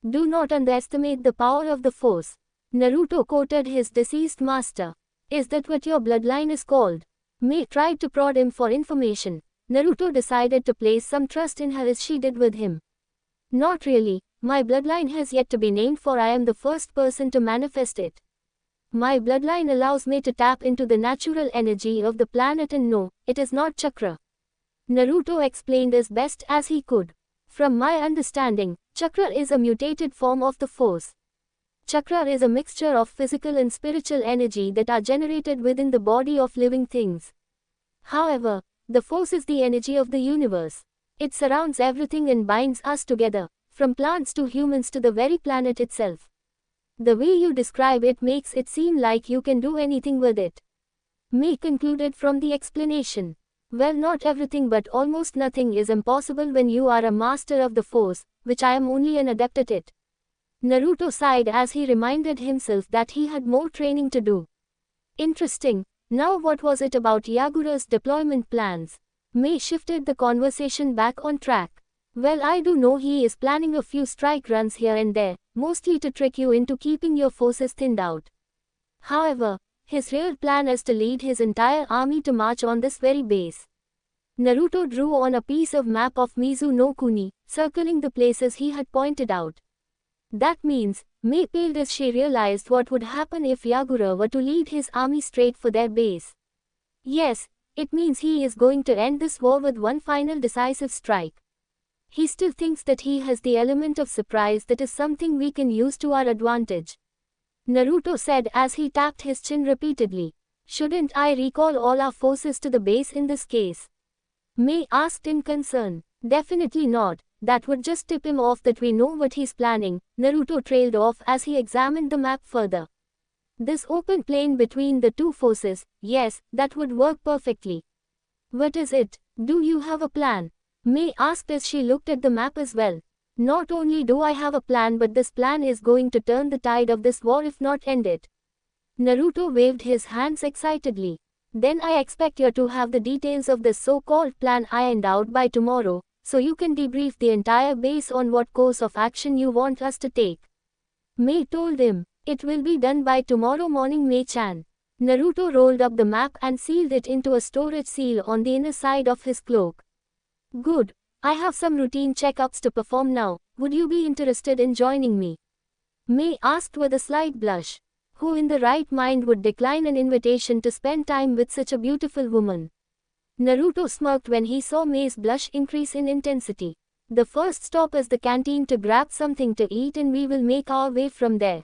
Do not underestimate the power of the force. Naruto quoted his deceased master. Is that what your bloodline is called? May tried to prod him for information. Naruto decided to place some trust in her as she did with him. Not really. My bloodline has yet to be named, for I am the first person to manifest it. My bloodline allows me to tap into the natural energy of the planet, and no, it is not chakra. Naruto explained as best as he could. From my understanding, chakra is a mutated form of the force. Chakra is a mixture of physical and spiritual energy that are generated within the body of living things. However, the force is the energy of the universe. It surrounds everything and binds us together. From plants to humans to the very planet itself. The way you describe it makes it seem like you can do anything with it. May concluded from the explanation. Well, not everything, but almost nothing is impossible when you are a master of the force, which I am only an adept at it. Naruto sighed as he reminded himself that he had more training to do. Interesting. Now what was it about Yagura's deployment plans? May shifted the conversation back on track. Well, I do know he is planning a few strike runs here and there, mostly to trick you into keeping your forces thinned out. However, his real plan is to lead his entire army to march on this very base. Naruto drew on a piece of map of Mizu no Kuni, circling the places he had pointed out. That means, Mei paled as she realized what would happen if Yagura were to lead his army straight for their base. Yes, it means he is going to end this war with one final decisive strike. He still thinks that he has the element of surprise that is something we can use to our advantage. Naruto said as he tapped his chin repeatedly. Shouldn't I recall all our forces to the base in this case? Mei asked in concern. Definitely not, that would just tip him off that we know what he's planning. Naruto trailed off as he examined the map further. This open plain between the two forces, yes, that would work perfectly. What is it? Do you have a plan? Mei asked as she looked at the map as well. Not only do I have a plan, but this plan is going to turn the tide of this war if not end it. Naruto waved his hands excitedly. Then I expect you to have the details of this so-called plan ironed out by tomorrow, so you can debrief the entire base on what course of action you want us to take. Mei told him. It will be done by tomorrow morning, Mei-chan. Naruto rolled up the map and sealed it into a storage seal on the inner side of his cloak. Good. I have some routine checkups to perform now. Would you be interested in joining me? Mei asked with a slight blush. Who in the right mind would decline an invitation to spend time with such a beautiful woman? Naruto smirked when he saw Mei's blush increase in intensity. The first stop is the canteen to grab something to eat and we will make our way from there.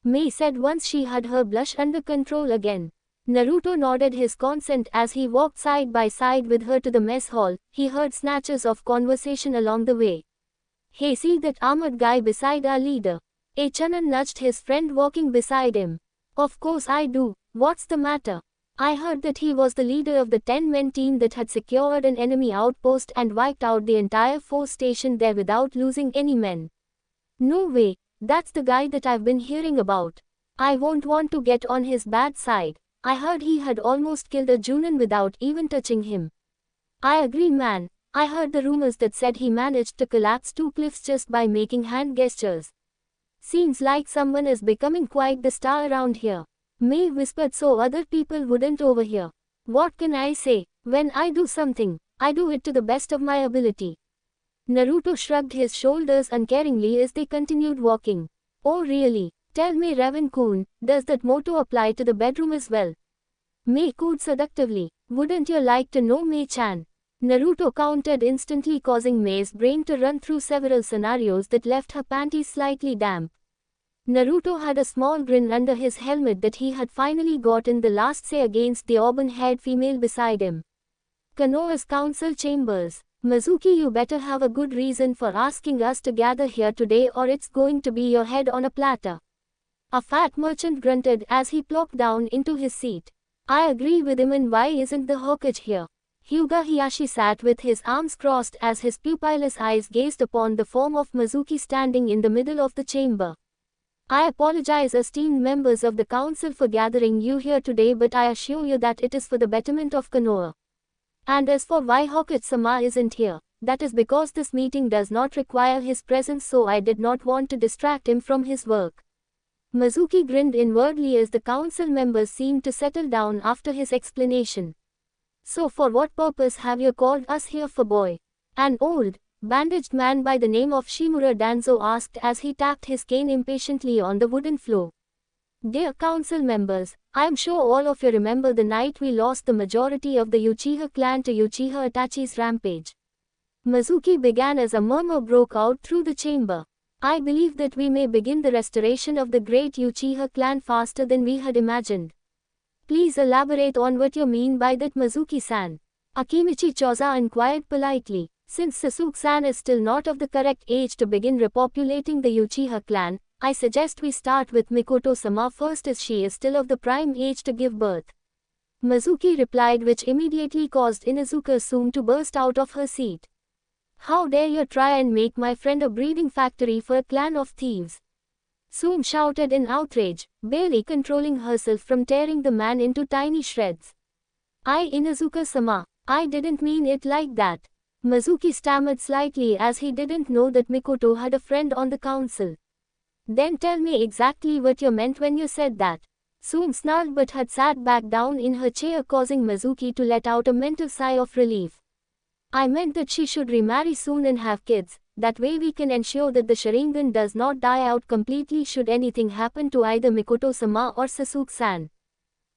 Mei said once she had her blush under control again. Naruto nodded his consent as he walked side by side with her to the mess hall. He heard snatches of conversation along the way. Hey, see that armored guy beside our leader? Ichiran nudged his friend walking beside him. Of course I do, what's the matter? I heard that he was the leader of the 10-man team that had secured an enemy outpost and wiped out the entire force stationed there without losing any men. No way, that's the guy that I've been hearing about. I won't want to get on his bad side. I heard he had almost killed a Junin without even touching him. I agree, man. I heard the rumors that said he managed to collapse 2 cliffs just by making hand gestures. Seems like someone is becoming quite the star around here. Mei whispered so other people wouldn't overhear. What can I say? When I do something, I do it to the best of my ability. Naruto shrugged his shoulders uncaringly as they continued walking. Oh really? Tell me, Raven-kun, does that motto apply to the bedroom as well? Mei cooed seductively. Wouldn't you like to know, Mei-chan? Naruto countered, instantly causing Mei's brain to run through several scenarios that left her panties slightly damp. Naruto had a small grin under his helmet that he had finally gotten the last say against the auburn-haired female beside him. Konoha's council chambers. Mizuki, you better have a good reason for asking us to gather here today or it's going to be your head on a platter. A fat merchant grunted as he plopped down into his seat. I agree with him, and why isn't the Hokage here? Hyuga Hiyashi sat with his arms crossed as his pupilless eyes gazed upon the form of Mizuki standing in the middle of the chamber. I apologize, esteemed members of the council, for gathering you here today, but I assure you that it is for the betterment of Konoha. And as for why Hokage-sama isn't here, that is because this meeting does not require his presence, so I did not want to distract him from his work. Mizuki grinned inwardly as the council members seemed to settle down after his explanation. So for what purpose have you called us here for, boy? An old, bandaged man by the name of Shimura Danzo asked as he tapped his cane impatiently on the wooden floor. Dear council members, I am sure all of you remember the night we lost the majority of the Uchiha clan to Uchiha Itachi's rampage. Mizuki began as a murmur broke out through the chamber. I believe that we may begin the restoration of the great Uchiha clan faster than we had imagined. Please elaborate on what you mean by that, Mizuki-san. Akimichi Choza inquired politely. Since Sasuke-san is still not of the correct age to begin repopulating the Uchiha clan, I suggest we start with Mikoto-sama first, as she is still of the prime age to give birth. Mizuki replied, which immediately caused Inuzuka Sume to burst out of her seat. How dare you try and make my friend a breeding factory for a clan of thieves? Sume shouted in outrage, barely controlling herself from tearing the man into tiny shreds. Inuzuka-sama, I didn't mean it like that. Mizuki stammered slightly as he didn't know that Mikoto had a friend on the council. Then tell me exactly what you meant when you said that. Sume snarled but had sat back down in her chair, causing Mizuki to let out a mental sigh of relief. I meant that she should remarry soon and have kids. That way we can ensure that the Sharingan does not die out completely should anything happen to either Mikoto-sama or Sasuke-san.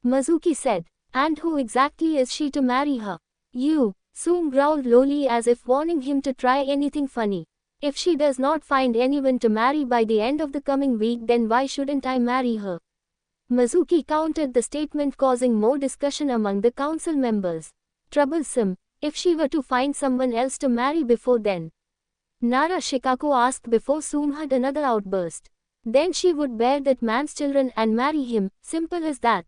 Mizuki said. And who exactly is she to marry her? You. Sume growled lowly as if warning him to try anything funny. If she does not find anyone to marry by the end of the coming week, then why shouldn't I marry her? Mizuki countered the statement, causing more discussion among the council members. Troublesome. If she were to find someone else to marry before then? Nara Shikaku asked before Sume had another outburst. Then she would bear that man's children and marry him, simple as that.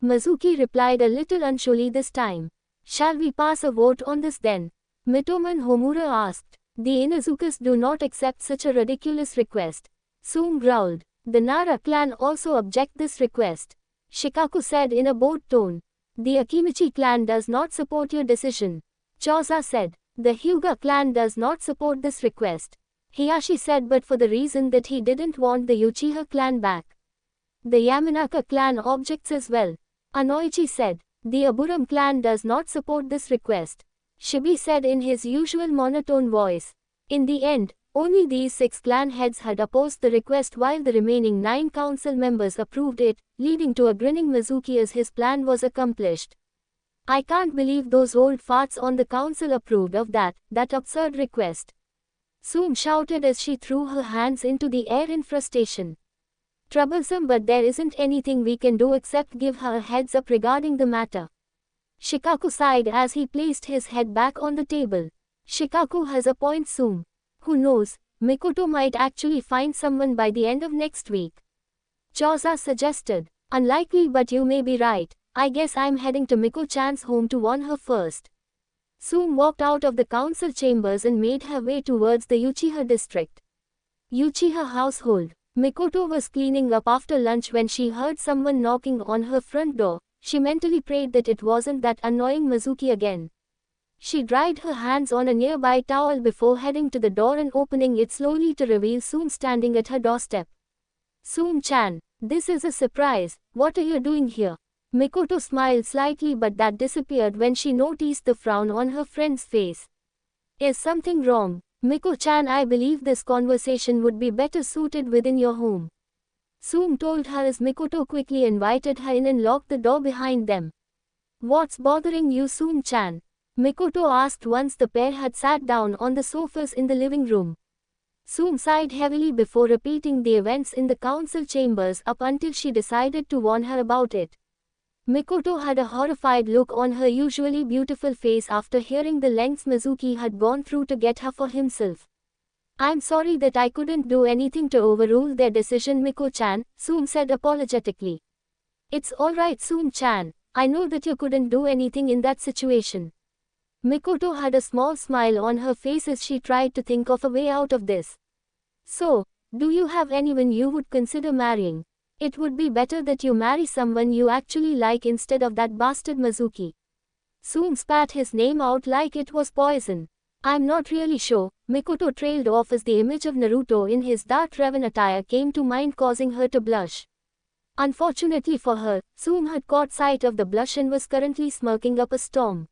Mizuki replied a little unsurely this time. Shall we pass a vote on this then? Mitoman Homura asked. The Inuzukas do not accept such a ridiculous request. Sume growled. The Nara clan also object this request. Shikaku said in a bored tone. The Akimichi clan does not support your decision. Choza said. The Hyuga clan does not support this request. Hiyashi said, but for the reason that he didn't want the Uchiha clan back. The Yamanaka clan objects as well. Anoichi said. The Aburam clan does not support this request. Shibi said in his usual monotone voice. In the end, only these 6 clan heads had opposed the request while the remaining 9 council members approved it, leading to a grinning Mizuki as his plan was accomplished. I can't believe those old farts on the council approved of that absurd request. Sume shouted as she threw her hands into the air in frustration. Troublesome, but there isn't anything we can do except give her a heads up regarding the matter. Shikaku sighed as he placed his head back on the table. Shikaku has a point, Sume. Who knows, Mikoto might actually find someone by the end of next week. Choza suggested. Unlikely, but you may be right. I guess I'm heading to Miko-chan's home to warn her first. Sume walked out of the council chambers and made her way towards the Uchiha district. Uchiha household. Mikoto was cleaning up after lunch when she heard someone knocking on her front door. She mentally prayed that it wasn't that annoying Mizuki again. She dried her hands on a nearby towel before heading to the door and opening it slowly to reveal Sume standing at her doorstep. Sume-chan, this is a surprise. What are you doing here? Mikoto smiled slightly, but that disappeared when she noticed the frown on her friend's face. Is something wrong? Miko-chan, I believe this conversation would be better suited within your home. Sume told her as Mikoto quickly invited her in and locked the door behind them. What's bothering you, Sume-chan? Mikoto asked once the pair had sat down on the sofas in the living room. Sume sighed heavily before repeating the events in the council chambers up until she decided to warn her about it. Mikoto had a horrified look on her usually beautiful face after hearing the lengths Mizuki had gone through to get her for himself. I'm sorry that I couldn't do anything to overrule their decision, Miko-chan, Sume said apologetically. It's alright, Sume-chan. I know that you couldn't do anything in that situation. Mikoto had a small smile on her face as she tried to think of a way out of this. So, do you have anyone you would consider marrying? It would be better that you marry someone you actually like instead of that bastard Mizuki. Sume spat his name out like it was poison. I'm not really sure. Mikoto trailed off as the image of Naruto in his dark raven attire came to mind, causing her to blush. Unfortunately for her, Sume had caught sight of the blush and was currently smirking up a storm.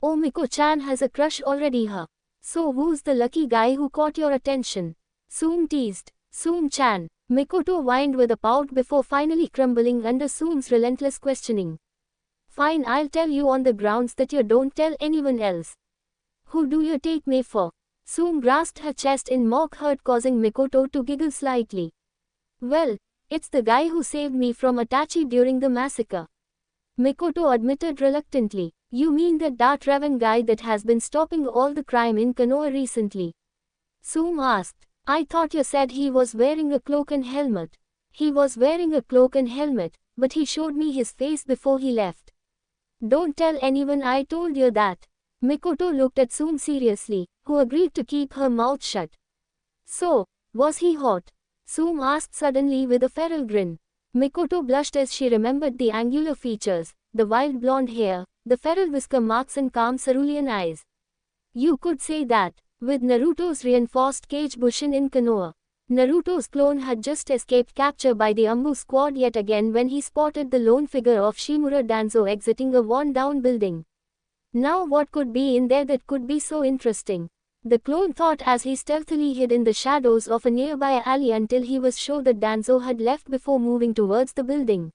Oh, Miko-chan has a crush already, huh? So who's the lucky guy who caught your attention? Sume teased. Sume-chan. Mikoto whined with a pout before finally crumbling under Sume's relentless questioning. Fine, I'll tell you on the grounds that you don't tell anyone else. Who do you take me for? Sume grasped her chest in mock hurt, causing Mikoto to giggle slightly. Well, it's the guy who saved me from Itachi during the massacre. Mikoto admitted reluctantly. You mean that Dark Raven guy that has been stopping all the crime in Konoha recently? Sume asked. I thought you said he was wearing a cloak and helmet. He was wearing a cloak and helmet, but he showed me his face before he left. Don't tell anyone I told you that. Mikoto looked at Sume seriously, who agreed to keep her mouth shut. So, was he hot? Sume asked suddenly with a feral grin. Mikoto blushed as she remembered the angular features, the wild blonde hair, the feral whisker marks and calm cerulean eyes. You could say that. With Naruto's reinforced cage Bushin in Konoha, Naruto's clone had just escaped capture by the Ambu squad yet again when he spotted the lone figure of Shimura Danzo exiting a worn-down building. Now what could be in there that could be so interesting? The clone thought as he stealthily hid in the shadows of a nearby alley until he was sure that Danzo had left before moving towards the building.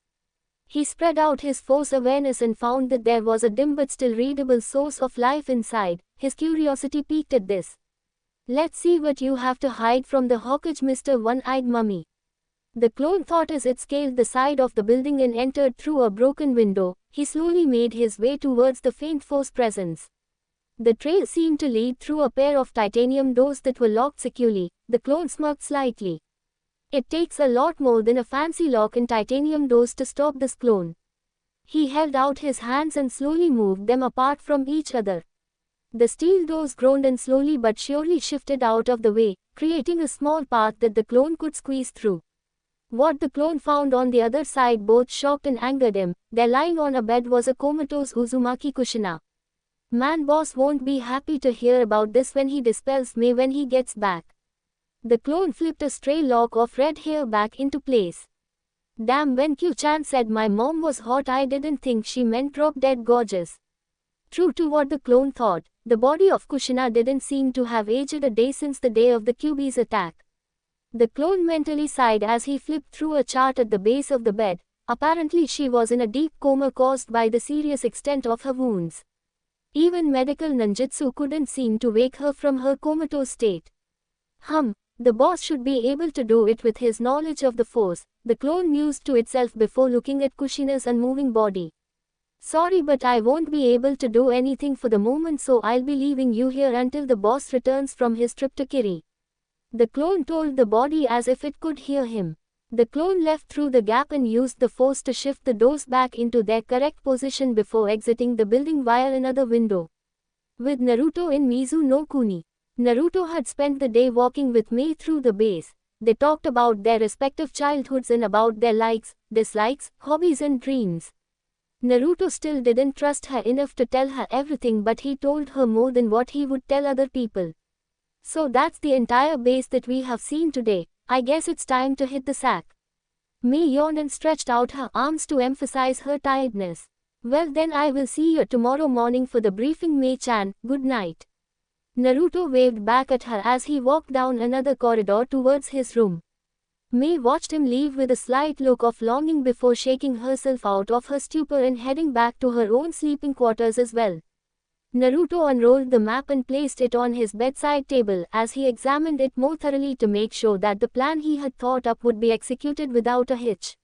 He spread out his force awareness and found that there was a dim but still readable source of life inside. His curiosity piqued at this. Let's see what you have to hide from the Hokage, Mr. One-Eyed Mummy. The clone thought as it scaled the side of the building and entered through a broken window. He slowly made his way towards the faint foe's presence. The trail seemed to lead through a pair of titanium doors that were locked securely. The clone smirked slightly. It takes a lot more than a fancy lock and titanium doors to stop this clone. He held out his hands and slowly moved them apart from each other. The steel doors groaned and slowly but surely shifted out of the way, creating a small path that the clone could squeeze through. What the clone found on the other side both shocked and angered him. There lying on a bed was a comatose Uzumaki Kushina. Man boss won't be happy to hear about this when he dispels me when he gets back. The clone flipped a stray lock of red hair back into place. Damn, when Q-chan said my mom was hot I didn't think she meant drop dead gorgeous. True to what the clone thought, the body of Kushina didn't seem to have aged a day since the day of the Kyuubi's attack. The clone mentally sighed as he flipped through a chart at the base of the bed. Apparently she was in a deep coma caused by the serious extent of her wounds. Even medical ninjutsu couldn't seem to wake her from her comatose state. The boss should be able to do it with his knowledge of the force, the clone mused to itself before looking at Kushina's unmoving body. Sorry, but I won't be able to do anything for the moment, so I'll be leaving you here until the boss returns from his trip to Kiri. The clone told the body as if it could hear him. The clone left through the gap and used the force to shift the doors back into their correct position before exiting the building via another window. With Naruto in Mizu no Kuni, Naruto had spent the day walking with Mei through the base. They talked about their respective childhoods and about their likes, dislikes, hobbies and dreams. Naruto still didn't trust her enough to tell her everything, but he told her more than what he would tell other people. So that's the entire base that we have seen today. I guess it's time to hit the sack. Mei yawned and stretched out her arms to emphasize her tiredness. Well then, I will see you tomorrow morning for the briefing, Mei-chan. Good night. Naruto waved back at her as he walked down another corridor towards his room. Mei watched him leave with a slight look of longing before shaking herself out of her stupor and heading back to her own sleeping quarters as well. Naruto unrolled the map and placed it on his bedside table as he examined it more thoroughly to make sure that the plan he had thought up would be executed without a hitch.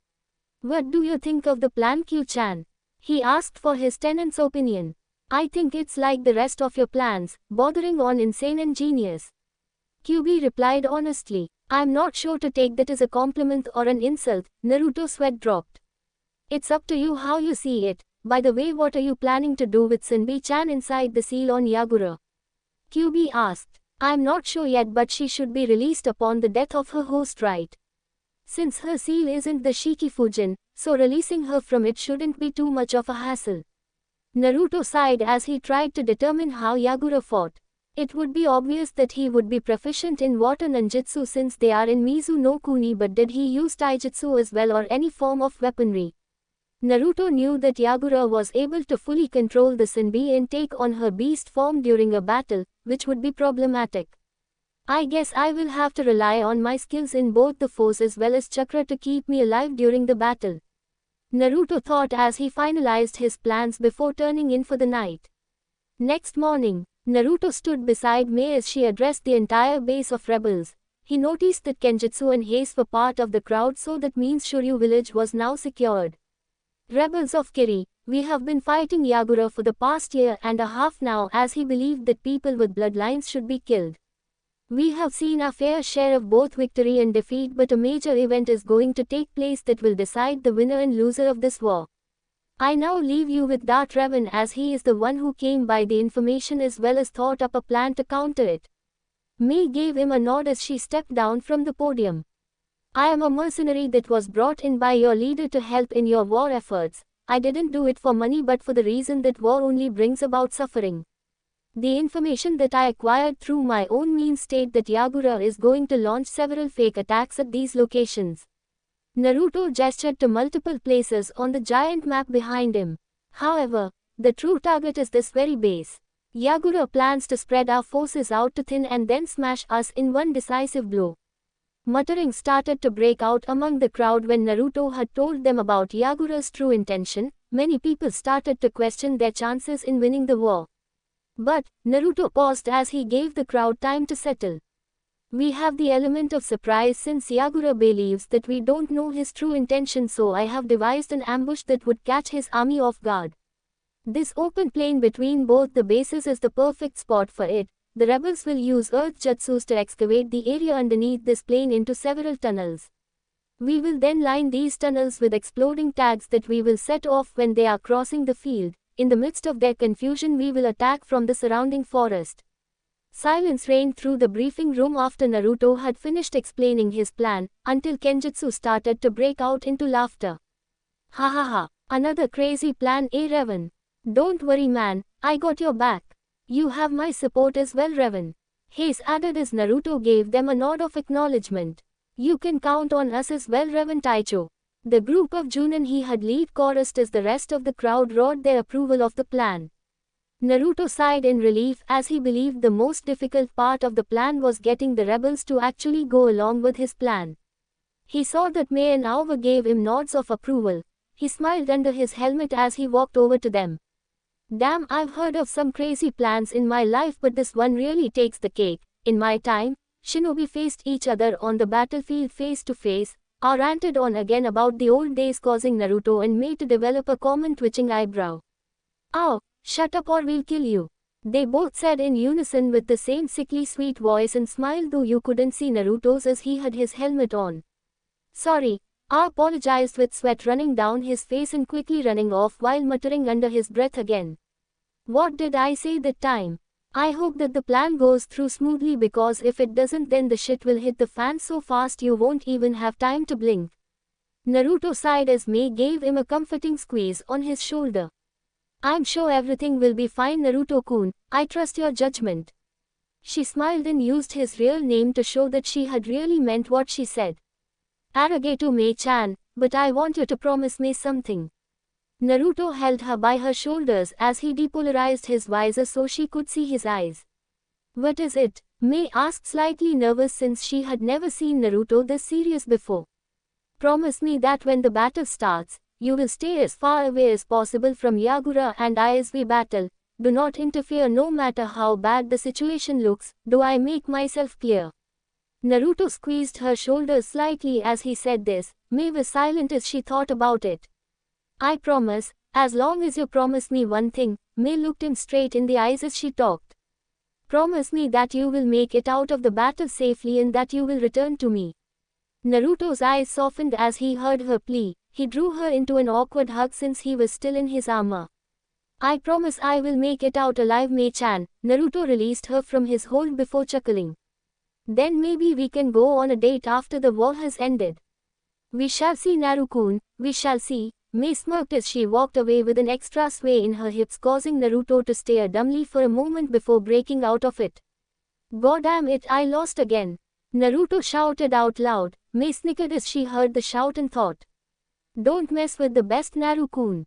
What do you think of the plan, Q-chan? He asked for his tenant's opinion. I think it's like the rest of your plans, bordering on insane and genius. Kyuubi replied honestly. I'm not sure to take that as a compliment or an insult. Naruto's sweat dropped. It's up to you how you see it. By the way, what are you planning to do with Senbei-chan inside the seal on Yagura? Kyuubi asked. I'm not sure yet, but she should be released upon the death of her host, right? Since her seal isn't the Shikifujin, so releasing her from it shouldn't be too much of a hassle. Naruto sighed as he tried to determine how Yagura fought. It would be obvious that he would be proficient in water ninjutsu since they are in Mizu no Kuni, but did he use taijutsu as well or any form of weaponry? Naruto knew that Yagura was able to fully control the Senbei and take on her beast form during a battle, which would be problematic. I guess I will have to rely on my skills in both the force as well as chakra to keep me alive during the battle. Naruto thought as he finalized his plans before turning in for the night. Next morning, Naruto stood beside Mei as she addressed the entire base of rebels. He noticed that Kenjutsu and Haze were part of the crowd, so that means Shoryu village was now secured. Rebels of Kiri, we have been fighting Yagura for the past year and a half now, as he believed that people with bloodlines should be killed. We have seen our fair share of both victory and defeat, but a major event is going to take place that will decide the winner and loser of this war. I now leave you with Dart Revan, as he is the one who came by the information as well as thought up a plan to counter it. Mei gave him a nod as she stepped down from the podium. I am a mercenary that was brought in by your leader to help in your war efforts. I didn't do it for money but for the reason that war only brings about suffering. The information that I acquired through my own means state that Yagura is going to launch several fake attacks at these locations. Naruto gestured to multiple places on the giant map behind him. However, the true target is this very base. Yagura plans to spread our forces out to thin and then smash us in one decisive blow. Muttering started to break out among the crowd when Naruto had told them about Yagura's true intention. Many people started to question their chances in winning the war. But Naruto paused as he gave the crowd time to settle. We have the element of surprise since Yagura believes that we don't know his true intention, so I have devised an ambush that would catch his army off guard. This open plain between both the bases is the perfect spot for it. The rebels will use earth jutsus to excavate the area underneath this plain into several tunnels. We will then line these tunnels with exploding tags that we will set off when they are crossing the field. In the midst of their confusion, we will attack from the surrounding forest. Silence reigned through the briefing room after Naruto had finished explaining his plan, until Kenjutsu started to break out into laughter. Ha ha ha, another crazy plan, Revan. Don't worry man, I got your back. You have my support as well, Revan. Hayes added as Naruto gave them a nod of acknowledgement. You can count on us as well, Revan Taicho. The group of Junin he had lead chorused as the rest of the crowd roared their approval of the plan. Naruto sighed in relief as he believed the most difficult part of the plan was getting the rebels to actually go along with his plan. He saw that Mei and Aoba gave him nods of approval. He smiled under his helmet as he walked over to them. Damn, I've heard of some crazy plans in my life, but this one really takes the cake. In my time, shinobi faced each other on the battlefield face to face, or ranted on again about the old days, causing Naruto and Mei to develop a common twitching eyebrow. Ow, shut up or we'll kill you. They both said in unison with the same sickly sweet voice and smiled, though you couldn't see Naruto's as he had his helmet on. Sorry, I apologized with sweat running down his face and quickly running off while muttering under his breath again. What did I say that time? I hope that the plan goes through smoothly, because if it doesn't then the shit will hit the fan so fast you won't even have time to blink. Naruto sighed as Mei gave him a comforting squeeze on his shoulder. I'm sure everything will be fine, Naruto-kun, I trust your judgment. She smiled and used his real name to show that she had really meant what she said. Arigato Mei-chan, but I want you to promise me something. Naruto held her by her shoulders as he depolarized his visor so she could see his eyes. What is it? Mei asked, slightly nervous since she had never seen Naruto this serious before. Promise me that when the battle starts, you will stay as far away as possible from Yagura and I as we battle. Do not interfere no matter how bad the situation looks. Do I make myself clear? Naruto squeezed her shoulders slightly as he said this. Mei was silent as she thought about it. I promise, as long as you promise me one thing. Mei looked him straight in the eyes as she talked. Promise me that you will make it out of the battle safely and that you will return to me. Naruto's eyes softened as he heard her plea. He drew her into an awkward hug since he was still in his armor. I promise I will make it out alive, Mei-chan. Naruto released her from his hold before chuckling. Then maybe we can go on a date after the war has ended. We shall see, Naruto-kun, we shall see. Mei smirked as she walked away with an extra sway in her hips, causing Naruto to stare dumbly for a moment before breaking out of it. Goddamn it, I lost again. Naruto shouted out loud. Mei snickered as she heard the shout and thought. Don't mess with the best, Naruto-kun.